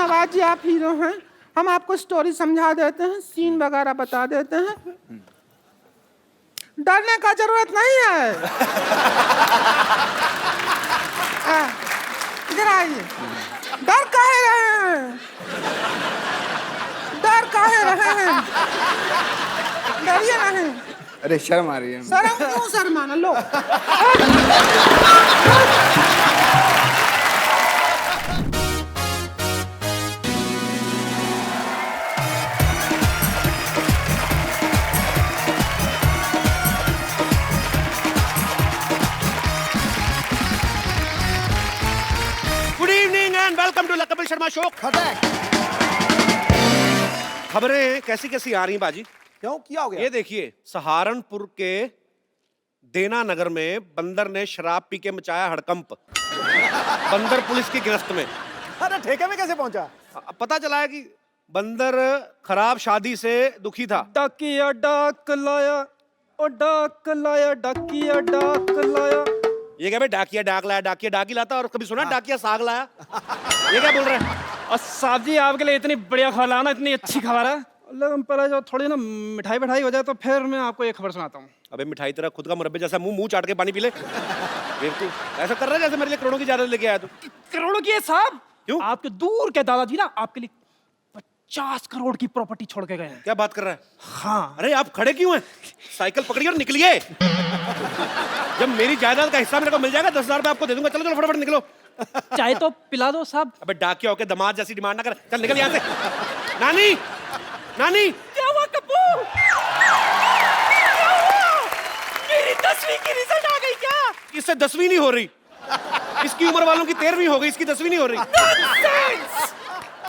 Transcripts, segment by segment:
नवाज जी आप हीरो हैं, हम आपको स्टोरी समझा देते हैं, सीन वगैरह बता देते हैं, डरने का जरूरत नहीं है। इधर आइए। डर काहे रहे हैं, डर काहे रहे हैं, डरिए नहीं। अरे शर्म आ रही है। शर्म क्यों शर्माना, लो। Good evening and welcome to Kapil Sharma show. खबरें कैसी कैसी आ रही बाजी? क्यों, क्या हो गया? ये देखिए, सहारनपुर के देना नगर में बंदर ने शराब पी के मचाया हड़कंप। बंदर पुलिस की गिरफ्त में। अरे ठेके में कैसे पहुंचा? पता चला है कि बंदर खराब शादी से दुखी था। डाकिया डाक लाया, ओ डाक लाया, डाकिया डाक लाया। ये क्या भाई, डाकिया डाक लाया, डाकिया डाक ही लाता, और कभी सुना डाकिया साग लाया? ये क्या बोल रहे हैं? और साहब जी आपके लिए इतनी बढ़िया खबर लाना, इतनी अच्छी खबर है, लेकिन पहले जो थोड़ी ना मिठाई बिठाई हो जाए तो फिर मैं आपको एक खबर सुनाता हूँ। अबे मिठाई तेरा खुद का मुरब्बे जैसा मुंह चाट के पानी पी ले। ऐसा कर रहा है जैसे मेरे लिए करोड़ों की जायदाद लेके आया तू। करोड़ों की है साहब? क्यों? आपके दूर के दादाजी ना आपके लिए 50 करोड़ की प्रॉपर्टी छोड़ के गए हैं। क्या बात कर रहा है? हाँ। अरे आप खड़े क्यों हैं? साइकिल पकड़िए और निकलिए। जब मेरी जायदाद का हिस्सा मेरे को मिल जाएगा 10,000 रुपए आपको दे दूंगा। चलो चलो फटाफट निकलो। चाय तो पिला दो साहब। अबे डाकिया होके दामाद जैसी डिमांड ना कर, चल निकल यहाँ से। नानी, नानी। क्या हुआ कप्पू? मेरी 10वीं की रिजल्ट आ गई क्या? इससे 10वीं नहीं हो रही, इसकी उम्र वालों की 13वीं हो गई, इसकी 10वीं नहीं हो रही।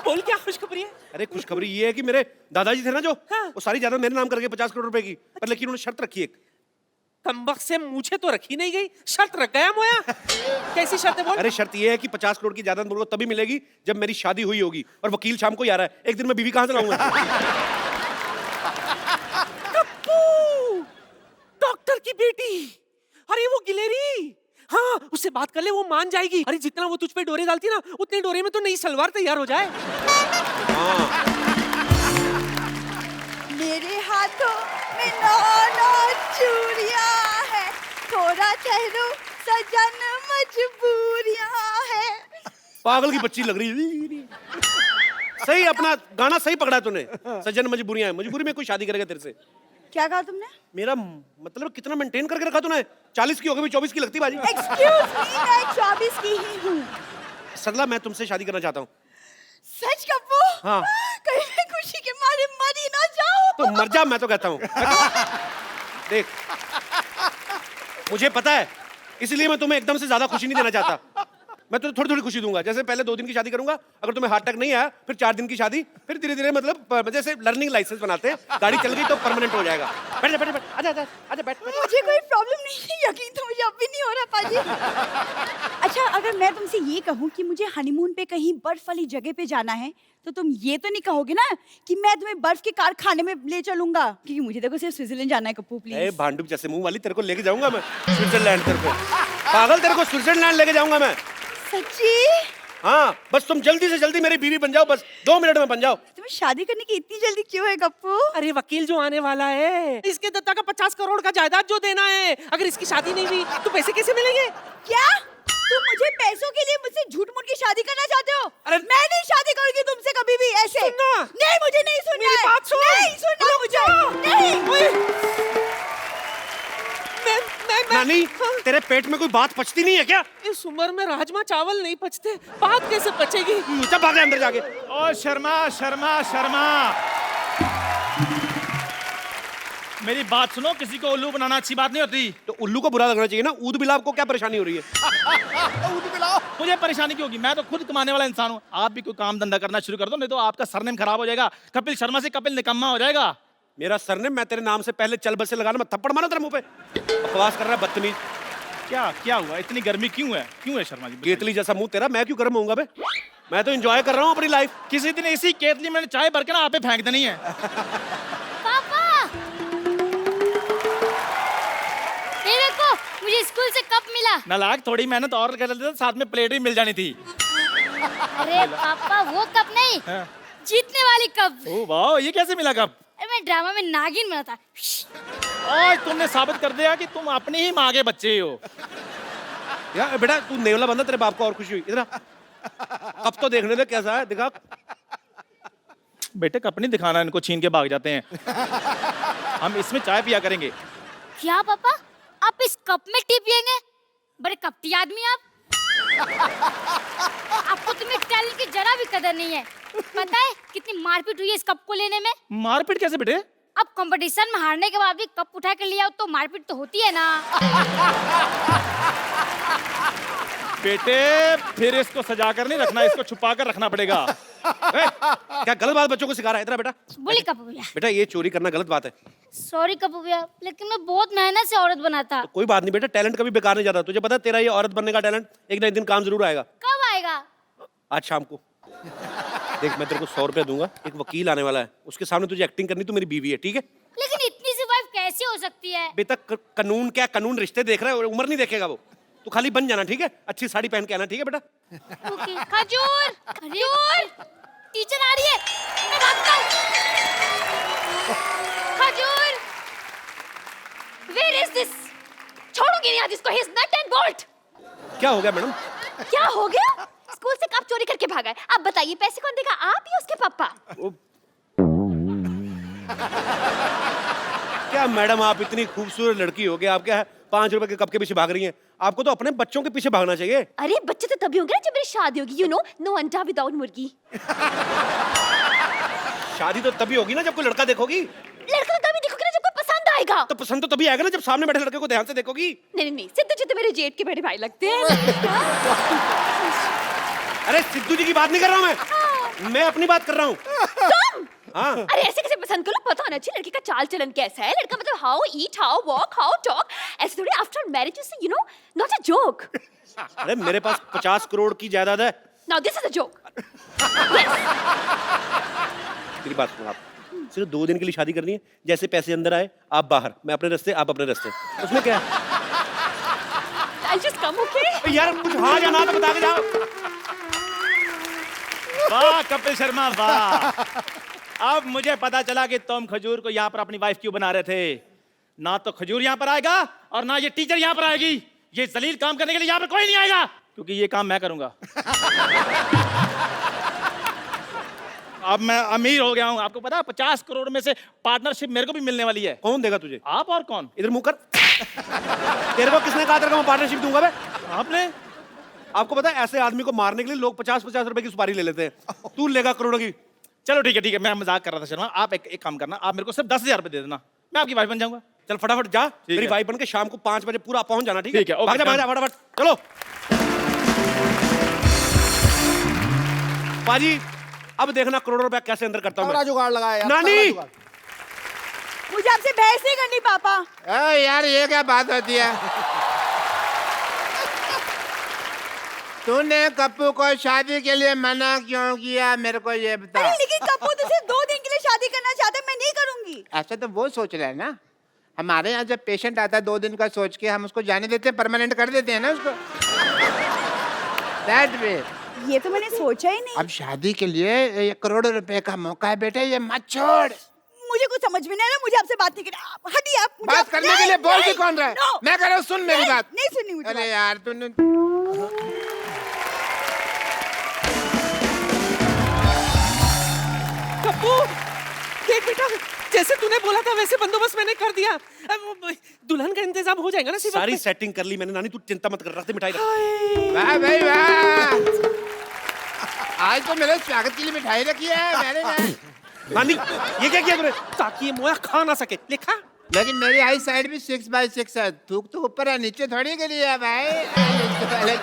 बोल क्या खुशखबरी है? अरे खुशखबरी ये है कि मेरे दादाजी थे ना जो, हाँ। वो सारी जायदाद मेरे नाम करके 50 करोड़ रुपए की, पर लेकिन उन्होंने शर्त रखी एक। कमबख्त से मुझे तो रखी नहीं गई, शर्त रख गया मोया। कैसी शर्त है बोल? अरे शर्त ये है कि 50 करोड़ की जायदाद मुझको तभी मिलेगी जब मेरी शादी हुई होगी, और वकील शाम को ही आ रहा है। एक दिन में बीवी कहां से लाऊंगा? कप्पू, डॉक्टर की बेटी। अरे वो गिलेरी, हाँ उससे बात कर ले, वो मान जाएगी। अरे जितना वो तुझ पे डोरे डालती है ना, उतने डोरे में तो नई सलवार तैयार हो जाए। मेरे हाथों में 9 चूड़ियां है, थोड़ा ठहरो सजन मजबूरियां है। पागल की बच्ची लग रही है। सही अपना गाना सही पकड़ा तूने। सजन मजबूरियां है, मजबूरी में कोई शादी करेगा तेरे से? क्या कहा तुमने? मेरा मतलब कितना मेंटेन करके रखा तूने? 40 की हो गई, 24 की लगती बाजी। एक्सक्यूज मी, मैं 24 की ही हूँ। सरला मैं तुमसे शादी करना चाहता हूँ। सच कप्पू? हाँ। कहीं मैं खुशी के मारे मर ही ना जाऊं। तो मर जा, मैं तो कहता हूँ। देख, मुझे पता है, इसलिए मैं तुम्हें एकदम से ज्यादा खुशी नहीं देना चाहता। मैं तुम्हें थोड़ी थोड़ी खुशी दूंगा। जैसे पहले 2 दिन की शादी करूंगा, अगर तुम्हें हार्ट अटैक नहीं आया, फिर 4 दिन की शादी, फिर धीरे धीरे मतलब जैसे लर्निंग लाइसेंस बनाते हैं, गाड़ी चल गई तो परमानेंट हो जाएगा। बैठ जा, बैठ जा, आजा आजा आजा, बैठ। मुझे कोई प्रॉब्लम नहीं है, यकीन तो मुझे अब भी नहीं हो रहा पाजी। अच्छा, अगर मैं तुमसे ये कहूँ कि मुझे हनीमून पे कहीं बर्फ वाली जगह पे जाना है, तो तुम ये तो नहीं कहोगे ना कि मैं तुम्हें बर्फ के कारखाने में ले चलूंगा? क्योंकि मुझे देखो सिर्फ स्विट्जरलैंड जाना है कप्पू, प्लीज। भांडुप जैसे मुंह वाली, तेरे को लेके जाऊंगा मैं स्विट्जरलैंड। तेरे को पागल, तेरे को स्विट्जरलैंड लेके जाऊंगा मैं। सच्ची? हाँ, बस तुम जल्दी से जल्दी मेरी बीवी बन जाओ, बस 2 मिनट में बन जाओ। तुम्हें शादी करने की इतनी जल्दी क्यों है कप्पू? अरे वकील जो आने वाला है, इसके दत्ता का 50 करोड़ का जायदाद जो देना है, अगर इसकी शादी नहीं हुई तो पैसे कैसे मिलेंगे? क्या तुम मुझे पैसों के लिए मुझसे झूठ मूठ की शादी करना चाहते हो? अरे मैं नहीं शादी करूंगी तुमसे कभी भी ऐसे। सुनना। नहीं, मुझे नहीं सुनना मेरी है। बात सुन। नहीं सुनना मुझे। नहीं। नानी, तेरे पेट में कोई बात पचती नहीं है क्या? इस उम्र में राजमा चावल नहीं पचते, बात कैसे पचेगी? चल भाग जा अंदर जाके। ओ शर्मा शर्मा शर्मा, मेरी बात सुनो, किसी को उल्लू बनाना अच्छी बात नहीं होती। तो उल्लू को बुरा लगना चाहिए ना। ऊद बिलाव को क्या परेशानी हो रही है? मुझे परेशानी क्यों होगी? मैं तो खुद कमाने वाला इंसान हूँ। आप भी कोई काम धंधा करना शुरू कर दो, नहीं तो आपका सरनेम खराब हो जाएगा। कपिल शर्मा से कपिल निकम्मा हो जाएगा। मेरा सरनेम, मैं तेरे नाम से पहले चल बस से लगाना, मैं थप्पड़ मारा तेरे मुंह पे। बकवास कर रहा है बदतमीज। क्या क्या हुआ? इतनी गर्मी क्यों है? क्यों है शर्मा जी? केतली जैसा मुंह तेरा, मैं क्यों गर्म होऊंगा बे? मैं तो एंजॉय कर रहा हूँ अपनी लाइफ। किसी दिन इसी केतली में चाय भर के ना आप पे फेंक देनी है। पापा, ये देखो मुझे स्कूल से कप मिला। नालायक, थोड़ी मेहनत और कर लेते तो साथ में प्लेट भी मिल जानी थी। अरे पापा वो कप नहीं, हाँ। जीतने वाली कप। ओ वाह, ये कैसे मिला कब? अरे मैं ड्रामा में नागिन बना था। आज तुमने साबित कर दिया कि तुम अपनी ही माँ के बच्चे हो। यार बेटा तू नेवला बंदा, तेरे बाप को और खुशी हुई। इधर आ। अब तो देखने दे कैसा है, दिखा। बेटे कप नहीं दिखाना, इनको छीन के भाग जाते हैं। हम इसमें चाय पिया करेंगे। क्या पापा, आप इस कप में टी पिएंगे? बड़े कपटी आदमी आप। आपको तो मेरे टैलेंट की जरा भी कदर नहीं है। पता है कितनी मारपीट हुई है इस कप को लेने में? मारपीट कैसे बेटे? अब कंपटीशन में हारने के बाद भी कप उठा कर लिया तो मारपीट तो होती है ना। बेटे फिर इसको सजा कर नहीं रखना, इसको छुपा कर रखना पड़ेगा। क्या गलत बात बच्चों को सिखा रहा है? इधर आ बेटा। बोली कपू भैया। बेटा ये चोरी करना गलत बात है। सॉरी कपू भैया, लेकिन मैं बहुत मेहनत से औरत बना था। कोई बात नहीं बेटा, टैलेंट कभी बेकार नहीं जाता। तुझे पता है तेरा ये औरत बनने का टैलेंट एक ना एक दिन काम जरूर आएगा। कब आएगा? आज शाम को। देख मैं तेरे को 100 रुपया दूंगा, एक वकील आने वाला है, उसके सामने तुझे एक्टिंग करनी, तू मेरी बीवी है, ठीक है? लेकिन इतनी सी वाइफ कैसे हो सकती है? बेटा कानून क्या, कानून रिश्ते देख रहा है, उम्र नहीं देखेगा वो। तू खाली बन जाना, ठीक है? अच्छी साड़ी पहन के आना, ठीक है बेटा? ओके। खजूर, खजूर, टीचर आ रही है, मैं भागता हूँ। खजूर, where is this? छोड़ूंगी नहीं आज इसको, he is nut and bolt। क्या हो गया मैडम? क्या हो गया? स्कूल से कप चोरी करके भागा है। अब बताइए पैसे कौन देगा, आप या उसके पापा? क्या मैडम आप इतनी खूबसूरत लड़की हो गए, आप क्या 5 रुपए के कप के पीछे भाग रही हैं? आपको तो अपने बच्चों के पीछे भागना चाहिए। अरे बच्चे तो तभी होंगे ना जब मेरी शादी होगी, यू नो, नो अंडा विदाउट मुर्गी। शादी तो तभी होगी ना जब कोई लड़का देखोगी। लड़का तो तभी देखोगे ना जब कोई पसंद आएगा। तो पसंद तो तभी आएगा ना जब सामने बैठे लड़के को ध्यान से देखोगी। नहीं नहीं नहीं, सिद्धू जी तो मेरे जेठ के बड़े भाई लगते हैं। अरे सिद्धू जी की बात नहीं कर रहा हूँ मैं अपनी बात कर रहा हूँ। तुम? हाँ। अरे ऐसे कैसे पसंद करो, पता होना चाहिए लड़की का चाल चलन कैसा है। लड़का मतलब how eat, how walk, how talk, ऐसे थोड़ी after marriage is you know not a joke. अरे मेरे पास 50 करोड़ की जायदाद है। Now this is a joke. मेरी बात सुनो, आप सिर्फ 2 दिन के लिए शादी करनी है। जैसे पैसे अंदर आए आप बाहर, मैं अपने रास्ते आप अपने रास्ते, उसमें क्या है? I just come, okay? यार कुछ हाँ या ना तो बता के जाओ। वाह कपिल शर्मा वाह। अब मुझे पता चला कि तुम खजूर को यहाँ पर अपनी वाइफ क्यों बना रहे थे। ना तो खजूर यहाँ पर आएगा और ना ये टीचर यहाँ पर आएगी। ये जलील काम करने के लिए यहाँ पर कोई नहीं आएगा, क्योंकि ये काम मैं करूंगा। अब मैं अमीर हो गया हूँ, आपको पता है 50 करोड़ में से पार्टनरशिप मेरे को भी मिलने वाली है। कौन देगा तुझे? आप और कौन? इधर मुंह कर। तेरे को किसने कहा तेरे को मैं पार्टनरशिप दूंगा? बे आपने? आपको पता है ऐसे आदमी को मारने के लिए लोग 50-50 रुपए की सुपारी ले लेते हैं। तू लेगा करोड़ों की। चलो ठीक है, मैं मजाक कर रहा था शर्मा। आप एक काम करना, आप मेरे को सिर्फ 10,000 रुपए दे देना, मैं आपकी वाइफ बन जाऊंगा। चल फटाफट जा, मेरी है। वाइफ बन के शाम को 5 बजे पूरा पहुंच जाना, ठीक है? ठीक है, ओके, भाग जा डन। फटाफट, चलो। पाजी अब देखना करोड़ों रुपया कैसे अंदर करता हूं तगड़ा मैं। जुगाड़ लगाया यार, नानी! तगड़ा जुगाड़। मुझे आपसे बहस नहीं करनी पापा। यार ये क्या बात होती है? तूने कप्पू को शादी के लिए मना क्यों किया, मेरे को ये बता। अरे लेकिन कपूर तो सिर्फ 2 दिन के लिए शादी करना चाहता है, मैं नहीं करूंगी। ऐसा तो वो सोच रहे हैं ना। हमारे यहाँ जब पेशेंट आता है 2 दिन का सोच के हम उसको जाने देते हैं, परमानेंट कर देते हैं ना उसको। That way। ये तो मैंने सोचा ही नहीं। अब शादी के लिए 1 करोड़ रुपए का मौका है बेटे, ये मत छोड़। मुझे कुछ समझ में नहीं आ रहा, मुझे आपसे बात नहीं करनी। हटिए आप। मुझे बात आप- करने के नहीं, लिए बोल भी नहीं, कौन रहा है? no, मैं कह रहा हूँ, सुन मेरी नहीं, बात। नहीं सुननी मुझे अरे बात। यार तूने कप्पू देख बेटा, जैसे तूने बोला था वैसे बंदोबस्त मैंने कर दिया। अब दुल्हन का इंतजाम हो जाएगा ना? सिर्फ सारी सेटिंग कर ली मैंने नानी, तू चिंता मत कर, रखते मिठाई रख। वाह भाई वाह, आज तो मेरे स्वागत के लिए मिठाई रखी है मैंने ना। नानी ये क्या किया तूने? ताकि ये मोया खा ना सके। लिखा लेकिन मेरी आई साइड भी 6/6 है, थूक तो ऊपर है, नीचे थोड़ी के लिए है भाई। पहले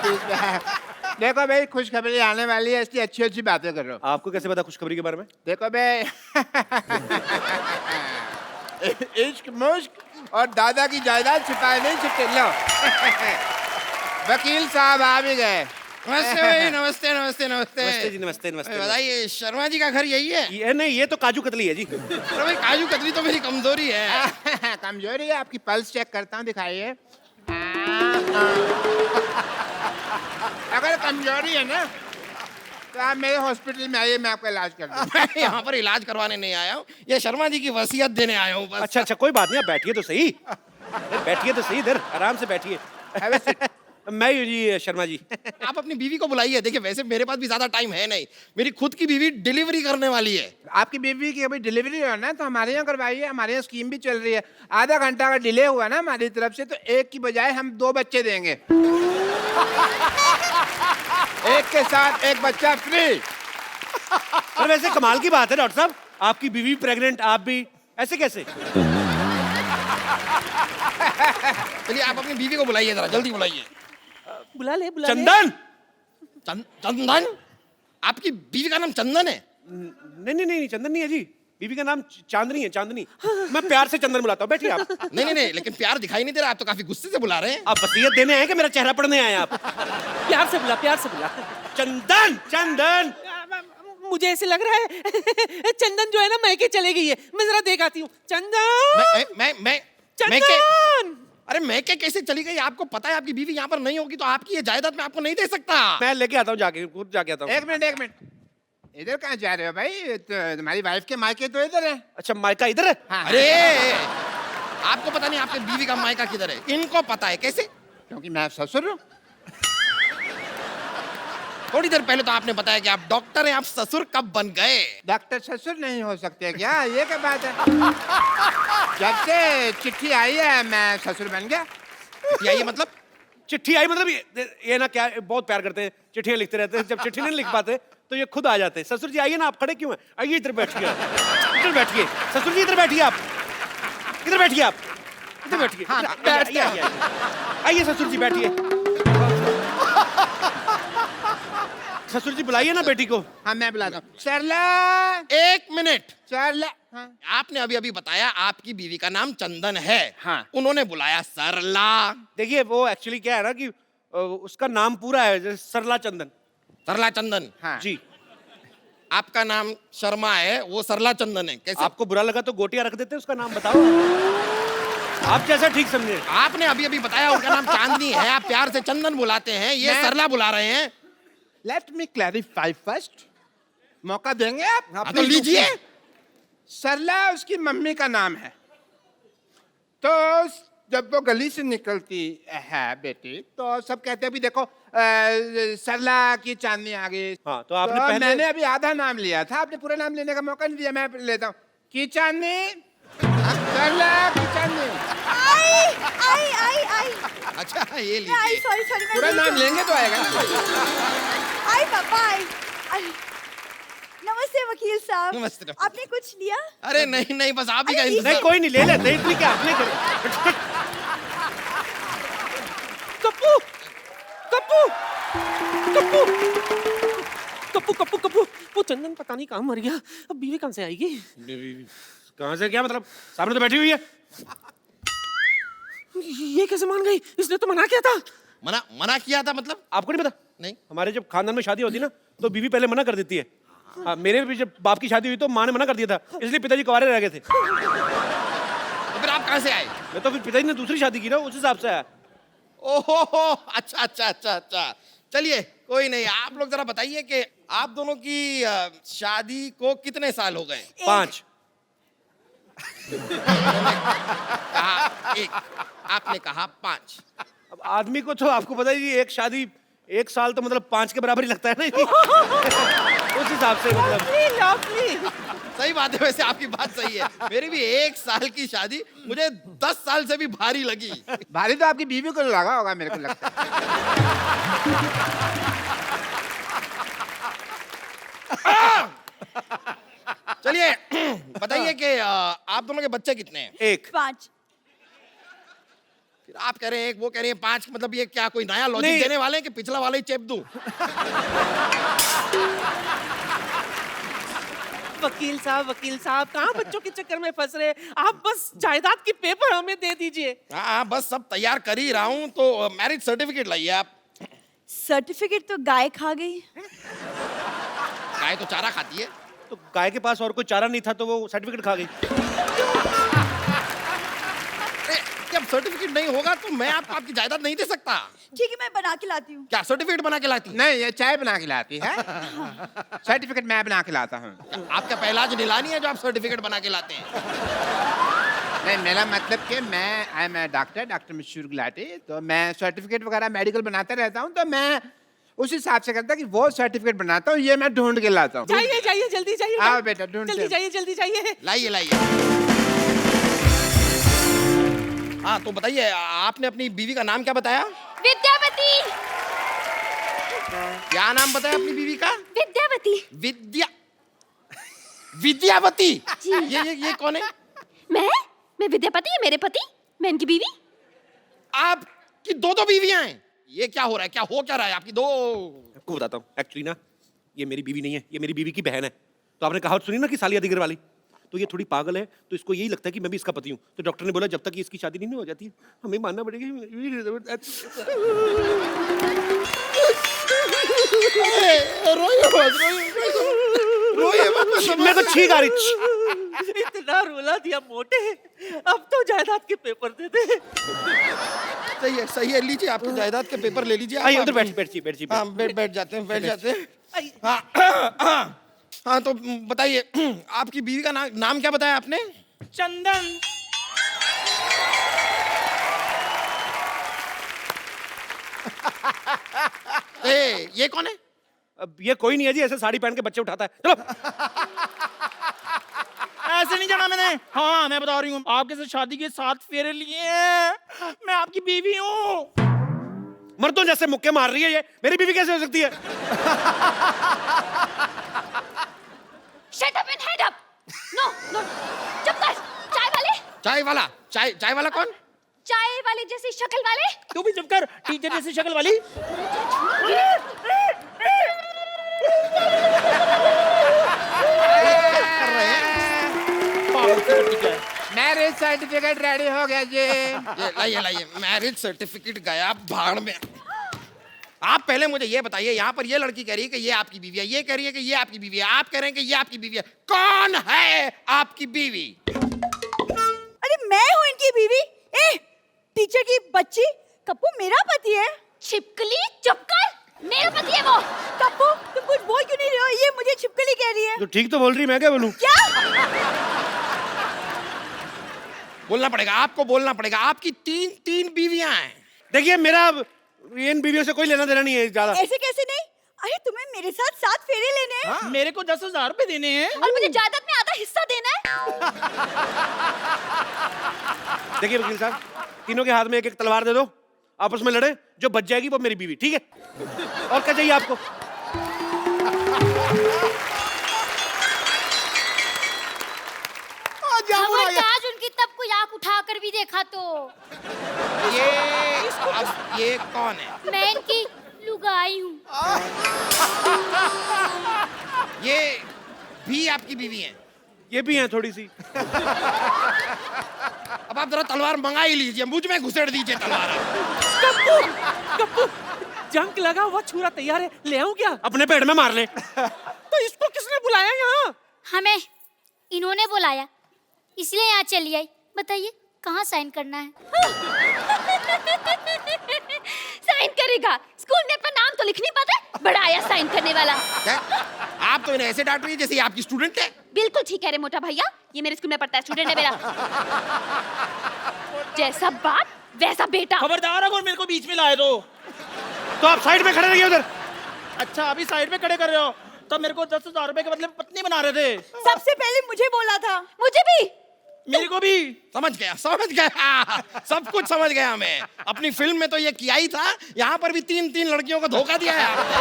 देखो भाई, खुशखबरी आने वाली है, इसलिए अच्छी अच्छी बातें कर रहा हूँ। आपको कैसे पता खुशखबरी के बारे में? देखो भाई, इश्क मुश्क और दादा की जायदाद छिपाए नहीं छिपते। लो वकील साहब आ भी गए। नमस्ते भाई, नमस्ते नमस्ते नमस्ते। नमस्ते जी, नमस्ते नमस्ते। बताइए, शर्मा जी का घर यही है? ये नहीं, ये तो काजू कतली है जी। अरे भाई काजू कतली तो मेरी कमजोरी है। कमजोरी है आपकी? पल्स चेक करता हूँ, दिखाइए। अगर कमजोरी है ना तो आप मेरे हॉस्पिटल में आइए, मैं आपका इलाज कर दूँ। मैं यहाँ पर इलाज करवाने नहीं आया हूँ, ये शर्मा जी की वसीयत देने आया हूँ बस। अच्छा अच्छा, कोई बात नहीं, आप बैठिए तो सही। बैठिए तो सही, इधर आराम से बैठिए। मैं हूँ जी शर्मा जी। आप अपनी बीवी को बुलाइए। देखिए वैसे मेरे पास भी ज्यादा टाइम है नहीं, मेरी खुद की बीवी डिलीवरी करने वाली है। आपकी बीवी की अभी डिलीवरी हो ना, तो हमारे यहाँ करवाइए, हमारे यहाँ स्कीम भी चल रही है। आधा घंटा अगर डिले हुआ ना हमारी तरफ से, तो एक की बजाय हम 2 बच्चे देंगे। एक के साथ एक बच्चा फ्री। पर वैसे कमाल की बात है डॉक्टर साहब, आपकी बीवी प्रेग्नेंट, आप भी, ऐसे कैसे? चलिए आप अपनी बीवी को बुलाइए, जरा जल्दी बुलाइए। बुला ले, बुला ले। चंदन! चंदन? आपकी बीवी का नाम चंदन है? नहीं नहीं नहीं, चंदन नहीं है जी, बीवी का नाम चांदनी है, चांदनी। मैं प्यार से चंदन बुलाता हूँ, बैठिए आप। नहीं नहीं नहीं, लेकिन प्यार दिखाई नहीं दे रहा, आप तो काफी गुस्से से बुला रहे हैं। आप वसीयत देने आए कि मेरा चेहरा पढ़ने आए आप? प्यार से बुला, प्यार से बुला। चंदन! चंदन! मुझे ऐसे लग रहा है चंदन जो है ना मैके चले गई है। मैं जरा देख आती हूँ। चंदन! मैं चंदन! अरे मैं क्या कैसे चली गई? आपको पता है आपकी बीवी यहाँ पर नहीं होगी तो आपकी ये जायदाद मैं आपको नहीं दे सकता। मैं लेके आता हूँ, जाके खुद जाके आता हूँ। एक मिनट, इधर कहाँ जा रहे हो भाई? तो तुम्हारी वाइफ के मायके तो इधर है। अच्छा, मायका इधर है? हाँ। अरे आपको पता नहीं आपकी बीवी का मायका किधर है? इनको पता है। कैसे? क्योंकि मैं ससुर हूँ। थोड़ी देर पहले तो आपने बताया कि आप डॉक्टर हैं, आप ससुर कब बन गए? डॉक्टर ससुर नहीं हो सकते क्या? ये क्या बात है? जब से चिट्ठी आई है मैं ससुर बन गया। ये मतलब? चिट्ठी आई मतलब ये ना, क्या बहुत प्यार करते हैं, चिट्ठियां लिखते रहते हैं, जब चिट्ठी नहीं लिख पाते तो ये खुद आ जाते हैं। ससुर जी आइए ना, आप खड़े क्यों हैं? आइए इधर बैठिए, इधर बैठिए। ससुर जी इधर बैठिए, आप इधर बैठिए, आप इधर बैठिए। आइए आइए आइए ससुर जी बैठिए। ससुर जी बुलाइए ना बेटी को। हाँ मैं बुलाता हूँ। सरला, 1 मिनट। सरला। हाँ। आपने अभी अभी बताया आपकी बीवी का नाम चंदन है। हाँ। उन्होंने बुलाया सरला। देखिए वो एक्चुअली क्या है ना कि उसका नाम पूरा है जैसे सरला चंदन। सरला चंदन। हाँ। जी। आपका नाम शर्मा है, वो सरला चंदन है। कैसे? आपको बुरा लगा तो गोटियां रख देते, उसका नाम बताओ आप जैसा ठीक समझे। आपने अभी अभी बताया उनका नाम चांदनी है, आप प्यार से चंदन बुलाते हैं, ये मैं- सरला बुला रहे हैं। Let me clarify first. मौका देंगे आप? हाँ, तो लीजिए। सरला उसकी मम्मी का नाम है। तो जब वो गली से निकलती है बेटी, तो सब कहते हैं भी देखो सरला की चांदनी आ गई। हाँ, तो आपने पहले- मैंने अभी आधा नाम लिया था, आपने पूरा नाम लेने का मौका नहीं दिया। मैं लेता हूँ की चांदनी, सरला की चांदनी। आई अच्छा ये आई लीजिए। सॉरी पूरा नाम लेंगे तो आएगा ना। आई पापा आई। नमस्ते वकील साहब। नमस्ते, नमस्ते। आपने कुछ लिया? अरे नहीं नहीं, बस आप ही का अरे, इंतजार। नहीं कोई नहीं, ले लेते इसलिए क्या आपने करे। कप्पू कप्पू कप्पू कप्पू कप्पू कप्पू वो चंदन पता नहीं कहाँ मर गया। अब बीवी कहाँ से आएगी? कहाँ से क्या मतलब? सामने तो बैठी हुई है। ये कैसे मान गई? इसने तो मना किया था। मना किया था मतलब? आपको नहीं पता? नहीं। हमारे जब खानदान में शादी होती है ना तो बीवी पहले मना कर देती है। हाँ, मेरे भी जब बाप की शादी हुई तो माँ ने मना कर दिया था, इसलिए पिताजी कुंवारे रह गए थे। तो फिर आप कहाँ से आए? मैं तो फिर पिताजी ने दूसरी शादी की ना, उस हिसाब से आया। ओहो, अच्छा अच्छा अच्छा अच्छा। चलिए कोई नहीं, आप लोग जरा बताइए कि आप दोनों की शादी को कितने साल हो गए? 5। कहा 1, आपने कहा 5। अब आदमी को तो आपको पता ही, एक शादी 1 साल तो मतलब 5 के बराबर ही लगता है ना। उस हिसाब से मतलब। लवली सही बात है, वैसे आपकी बात सही है। मेरी भी 1 साल की शादी मुझे 10 साल से भी भारी लगी। भारी तो आपकी बीवी को लगा होगा, मेरे को लगता है। चलिए बताइए कि आप दोनों के बच्चे कितने हैं? 1। 5। फिर आप कह रहे हैं 1, वो कह रहे हैं 5, मतलब ये क्या कोई नया लॉजिक नहीं। देने वाले हैं कि पिछला वाला ही चेप दूं? वकील साहब कहाँ बच्चों के चक्कर में फंस रहे? आप बस जायदाद की पेपर हमें दे दीजिए। हाँ बस सब तैयार कर ही रहा हूँ, तो मैरिज सर्टिफिकेट लाइए आप। सर्टिफिकेट तो गाय खा गई। गाय तो चारा खाती है। तो गाय के पास और कोई चारा नहीं था तो वो सर्टिफिकेट खा गई। अरे, क्या सर्टिफिकेट नहीं होगा तो मैं आपको आपकी जायदाद नहीं दे सकता। ठीक है, मैं बना के लाती हूँ। क्या सर्टिफिकेट बना के लाती? नहीं, ये चाय बना के लाती है। सर्टिफिकेट मैं बना के लाता हूँ। आपका पहला आज नीलानी है जो आप सर्टिफिकेट बना के लाते हैं। नहीं, मेरा मतलब कि आई एम डॉक्टर मशहूर गुलाटी, तो मैं सर्टिफिकेट वगैरह मेडिकल बनाता रहता हूँ, तो मैं उस हिसाब से करता कि वो सर्टिफिकेट बनाता हूँ, ये मैं ढूंढ के लाता हूँ। जाइए जाइए जल्दी जाइए। आओ बेटा, ढूंढते जल्दी हैं। जाइए जल्दी जाइए। लाइए लाइए। हाँ तो बताइए, आपने अपनी बीवी का नाम क्या बताया? विद्यावती। क्या नाम बताया अपनी बीवी का? विद्यावती। विद्यावती। जी। ये कौन है? मैं विद्यापति, है मेरे पति, मैं इनकी बीवी। आपकी दो बीवियां हैं? ये क्या हो रहा है? क्या हो क्या रहा है आपकी दो? आपको बताता हूँ, एक्चुअली ना ये मेरी बीवी नहीं है, ये मेरी बीवी की बहन है। तो आपने कहावत सुनी ना कि सालिया दिगर वाली, तो ये थोड़ी पागल है, तो इसको यही लगता है कि मैं भी इसका पति हूँ। तो डॉक्टर ने बोला जब तक इसकी शादी नहीं हो जाती हमें मानना पड़ेगा। मैं तो छींक आ रही। इतना रुला दिया मोटे, अब तो जायदाद के पेपर दे दे। सही है, लीजिए आपकी जायदाद के पेपर ले लीजिए। आइए उधर बैठ। हाँ, बैठ जाते हैं। हाँ तो बताइए, आपकी बीवी का नाम क्या बताया आपने? चंदन। ये कौन है? अब ये कोई नहीं है जी, ऐसे साड़ी पहन के बच्चे उठाता है। चलो ऐसे नहीं जाना मैंने। हाँ मैं बता रही हूँ, आपके साथ शादी के 7 फेरे लिए हैं। मैं आपकी बीवी हूँ। मर्दों जैसे मुक्के मार रही है ये, मेरी बीवी कैसे हो सकती है? Shut up and head up. No, चुप कर। चाय वाला कौन? चाय वाले जैसी शक्ल वाले। तू भी चुप कर, टीचर जैसी शक्ल वाली। मैरिज सर्टिफिकेट रेडी हो गया जी। ये लाइए मैरिज सर्टिफिकेट गया भाड़ में। आप पहले मुझे ये बताइए, यहाँ पर ये लड़की कह रही है कि ये आपकी बीवी है, ये कह रही है कि ये आपकी बीवी है, आप कह रहे हैं कि ये आपकी बीवी है। कौन है आपकी बीवी? अरे मैं हूँ इनकी बीवी। टीचर की बच्ची, कप्पू मेरा पति है। छिपकली चुप कर, मेरा पति है वो। कप्पू तुम कुछ बोल क्यों नहीं रहे हो? ये मुझे छिपकली कह रही है। तो ठीक तो बोल रही, मैं क्या बोलूं? क्या? बोलना पड़ेगा, आपको बोलना पड़ेगा। आपकी तीन बीवियां हैं। देखिए मेरा इन बीवियों से कोई लेना देना नहीं है ज्यादा। ऐसे कैसे नहीं? अरे तुम्हें मेरे साथ 7 फेरे लेने हैं। मेरे को 10,000 रुपए देने हैं और मुझे जायदाद में आधा हिस्सा देना है। देखिए वकील साहब, तीनों के हाथ में एक तलवार दे दो, आपस में लड़े, जो बच जाएगी वो मेरी बीवी, ठीक है? और क्या चाहिए आपको? खबरदार उनकी तब कोई आंख उठा कर भी देखा तो। ये कौन है? मैं इनकी लुगाई हूँ। ये भी आपकी बीवी हैं? ये भी हैं थोड़ी सी। अब आप जरा तलवार मंगा ही लीजिए, मुझ में घुसेड़ दीजिए तलवार। कप्पू जंग लगा हुआ छुरा तैयार है, ले आऊं क्या? अपने पेट में मार ले। तो इसको किसने बुलाया यहाँ? हमें इन्होंने बुलाया, इसलिए यहाँ चली आई। बताइए कहाँ साइन करना है? साइन करेगा? स्कूल में अपना नाम तो लिख नहीं पाता, बड़ा आया साइन करने वाला। क्या? आप तो इन्हें ऐसे डांट रही है जैसे ये आपकी स्टूडेंट है। बिल्कुल ठीक है रे मोटा भैया, ये मेरे स्कूल में पढ़ता है, स्टूडेंट है मेरा। जैसा बाप वैसा बेटा। खबरदार अगर मेरे को बीच में लाए तो आप साइड में खड़े रहिए उधर। अच्छा अभी साइड में खड़े कर रहे हो, तब मेरे को 10,000 रुपए के मतलब पत्नी बना रहे थे। सबसे पहले मुझे बोला था। मुझे भी, मेरे को भी। समझ गया सब कुछ समझ गया मैं। अपनी फिल्म में तो ये किया ही था, यहाँ पर भी 3 लड़कियों को धोखा दिया है आपने।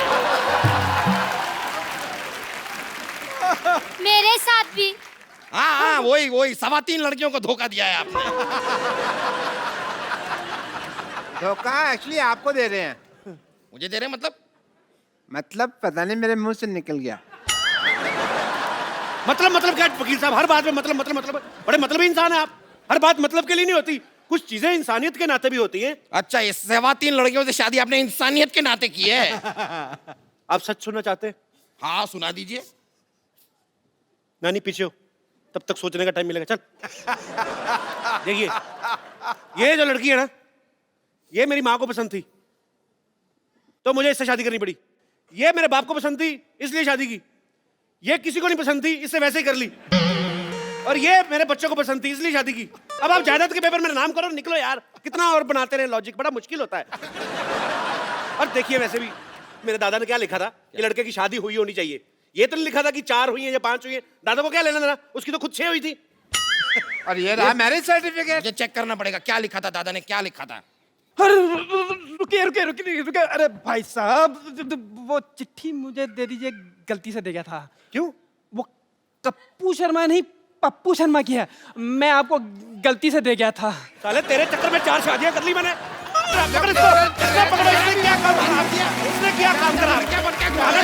मेरे साथ भी। हाँ वही 3.25 लड़कियों को धोखा दिया है आपने। धोखा एक्चुअली आपको दे रहे हैं। मुझे दे रहे हैं मतलब पता नहीं मेरे मुंह से निकल गया। मतलब क्या वकील साहब, हर बात में मतलब बड़े मतलबी इंसान है आप। हर बात मतलब के लिए नहीं होती, कुछ चीजें इंसानियत के नाते भी होती हैं। अच्छा, ये 3.25 लड़कियों से शादी आपने इंसानियत के नाते की है? आप सच सुनना चाहते हैं? हाँ सुना दीजिए। नानी पीछे हो, तब तक सोचने का टाइम मिलेगा। चल देखिए, ये जो लड़की है ना, ये मेरी माँ को पसंद थी तो मुझे इससे शादी करनी पड़ी। ये मेरे बाप को पसंद थी इसलिए शादी की। ये किसी को नहीं पसंद थी, इससे वैसे ही कर ली। और ये मेरे बच्चों को पसंद थी इसलिए शादी की। अब आप जायदाद के पेपर में नाम करो, निकलो यार। कितना और बनाते रहे लॉजिक, बड़ा मुश्किल होता है। और देखिए वैसे भी मेरे दादा ने क्या लिखा था कि लड़के की शादी हुई होनी चाहिए। ये तो नहीं लिखा था कि 4 हुई है या 5 हुई है। दादा को क्या लेना देना, उसकी तो खुद 6 हुई थी। और ये रहा मैरिज सर्टिफिकेट। ये चेक करना पड़ेगा क्या लिखा था दादा ने, क्या लिखा था। अरे रुकिए रुकिए रुकिए रुकिए, अरे भाई साहब वो चिट्ठी मुझे दे दीजिए, गलती से दे गया था। क्यों? वो कप्पू शर्मा नहीं पप्पू शर्मा की है, मैं आपको गलती से दे गया था। साले तेरे चक्कर में 4 शादियां कर ली मैंने। पकड़ इसको, इसने पकड़ो, इसने क्या काम करा? इसने क्या काम करा? अरे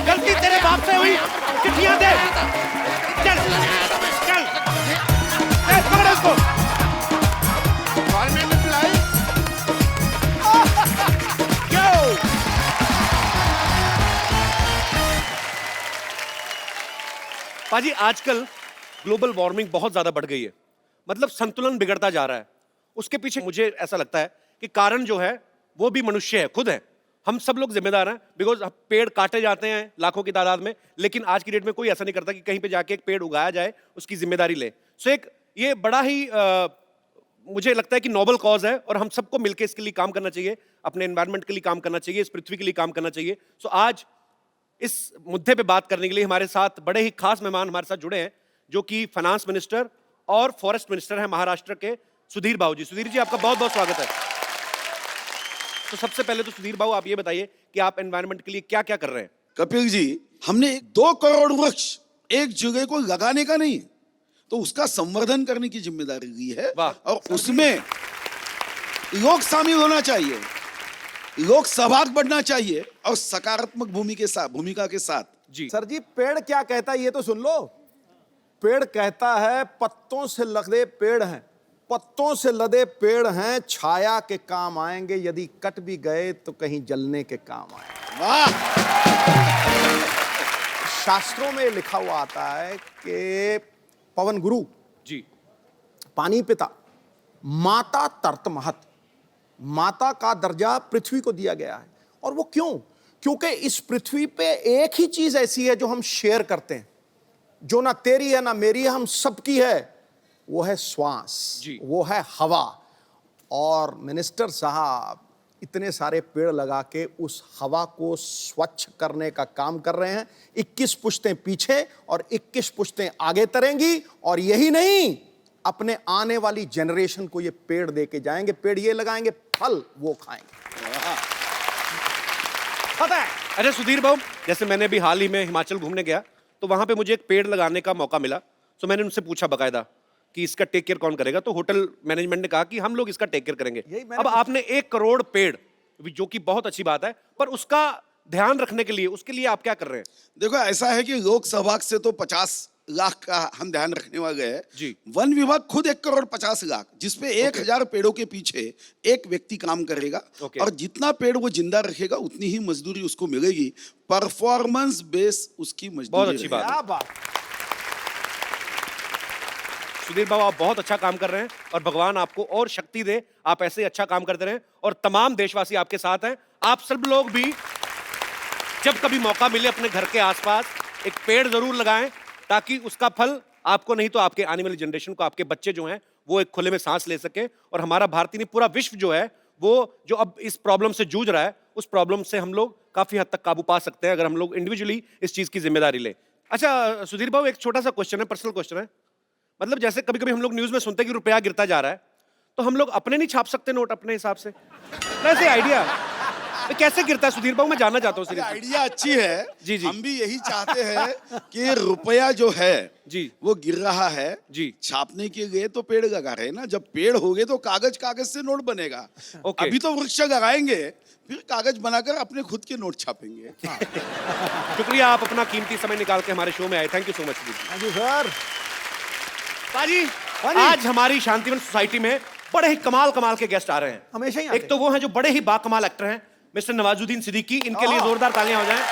गलती तेरे बाप से हुई। चिट्ठियां दे, चल चल, पकड़ो इसको। Government employ. पाजी आजकल ग्लोबल वार्मिंग बहुत ज्यादा बढ़ गई है, मतलब संतुलन बिगड़ता जा रहा है। उसके पीछे मुझे ऐसा लगता है कि कारण जो है वो भी मनुष्य है, खुद है। हम सब लोग जिम्मेदार हैं, बिकॉज पेड़ काटे जाते हैं लाखों की तादाद में, लेकिन आज की डेट में कोई ऐसा नहीं करता कि कहीं पे जाके एक पेड़ उगाया जाए, उसकी जिम्मेदारी ले। सो एक ये बड़ा ही मुझे लगता है कि नोबल कॉज है और हम सबको मिलकर इसके लिए काम करना चाहिए, अपने एनवायरनमेंट के लिए काम करना चाहिए, इस पृथ्वी के लिए काम करना चाहिए। सो आज इस मुद्दे पे बात करने के लिए हमारे साथ बड़े ही खास मेहमान हमारे साथ जुड़े हैं, जो कि फाइनेंस मिनिस्टर और फॉरेस्ट मिनिस्टर हैं महाराष्ट्र के, सुधीर बाबू जी। सुधीर जी आपका बहुत बहुत स्वागत है। तो सबसे पहले तो सुधीर बाबू आप ये बताइए कि आप एनवायरनमेंट के लिए क्या क्या कर रहे हैं। कपिल जी, हमने 2 करोड़ वृक्ष एक जगह को लगाने का नहीं, तो उसका संवर्धन करने की जिम्मेदारी ली है। वाह। और उसमें लोग शामिल होना चाहिए, लोग सहभाग बढ़ना चाहिए और सकारात्मक भूमिका के साथ। जी सर जी, पेड़ क्या कहता है ये तो सुन लो। पेड़ कहता है पत्तों से लदे पेड़ हैं, पत्तों से लदे पेड़ हैं, छाया के काम आएंगे, यदि कट भी गए तो कहीं जलने के काम आएंगे। वाह। शास्त्रों में लिखा हुआ आता है कि पवन गुरु जी, पानी पिता, माता तर्त महत, माता का दर्जा पृथ्वी को दिया गया है। और वो क्यों? क्योंकि इस पृथ्वी पे एक ही चीज ऐसी है जो हम शेयर करते हैं, जो ना तेरी है ना मेरी है, हम सबकी है, वो है श्वास जी। वो है हवा। और मिनिस्टर साहब इतने सारे पेड़ लगा के उस हवा को स्वच्छ करने का काम कर रहे हैं। 21 पुश्तें पीछे और 21 पुश्तें आगे तरेंगी, और यही नहीं, अपने आने वाली जनरेशन को ये पेड़ दे के जाएंगे। पेड़ ये लगाएंगे, फल वो खाएंगे। पता है। अच्छा सुधीर बाबू, जैसे मैंने भी हाल ही में हिमाचल घूमने गया तो वहां पे मुझे एक पेड़ लगाने का मौका मिला। तो मैंने उनसे पूछा बकायदा कि इसका टेक केयर कौन करेगा, तो होटल मैनेजमेंट ने कहा कि हम लोग इसका टेक केयर करेंगे। अब आपने 1 करोड़ पेड़, जो कि बहुत अच्छी बात है, पर उसका ध्यान रखने के लिए, उसके लिए आप क्या कर रहे हैं? देखो, ऐसा है कि लोक सहभाग से तो 50 लाख का हम ध्यान रखने वाले हैं जी। वन विभाग खुद 1 करोड़ 50 लाख, जिसपे 1000 पेड़ों के पीछे एक व्यक्ति काम करेगा। और जितना पेड़ वो जिंदा रखेगा उतनी ही मजदूरी उसको मिलेगी। परफॉर्मेंस बेस उसकी मजदूरी। बहुत अच्छी बात है। क्या बात। सुधीर बाबू, आप बहुत अच्छा काम कर रहे हैं और भगवान आपको और शक्ति दे, आप ऐसे ही अच्छा काम करते रहें। और तमाम देशवासी आपके साथ हैं। आप सब लोग भी जब कभी मौका मिले अपने घर के आसपास एक पेड़ जरूर लगाएं, ताकि उसका फल आपको नहीं तो आपके आने वाली जनरेशन को, आपके बच्चे जो हैं वो एक खुले में सांस ले सके। और हमारा भारतीय नहीं, पूरा विश्व जो है वो जो अब इस प्रॉब्लम से जूझ रहा है, उस प्रॉब्लम से हम लोग काफी हद तक काबू पा सकते हैं अगर हम लोग इंडिविजुअली इस चीज की जिम्मेदारी लें। अच्छा सुधीर बाबू, एक छोटा सा क्वेश्चन है, पर्सनल क्वेश्चन है। मतलब जैसे कभी कभी हम लोग न्यूज में सुनते हैं कि रुपया गिरता जा रहा है, तो हम लोग अपने नहीं छाप सकते नोट अपने हिसाब से? कैसे आइडिया कैसे गिरता है सुधीर बाबू, मैं जानना चाहता हूँ। आइडिया अच्छी है जी जी। हम भी यही चाहते हैं कि रुपया जो है जी वो गिर रहा है जी। छापने के लिए तो पेड़ लगा रहे हैं ना, जब पेड़ हो गए तो कागज से नोट बनेगा। अभी तो वृक्ष लगाएंगे, फिर कागज बनाकर अपने खुद के नोट छापेंगे। शुक्रिया, आप अपना कीमती समय निकाल के हमारे शो में आए। Thank you so much ji sir. पाजी, आज हमारी शांतिवन सोसाइटी में बड़े ही कमाल के गेस्ट आ रहे हैं। हमेशा ही आते एक तो वो हैं जो बड़े ही बाकमाल एक्टर हैं, मिस्टर नवाजुद्दीन सिद्दीकी, इनके लिए जोरदार तालियां हो जाएं।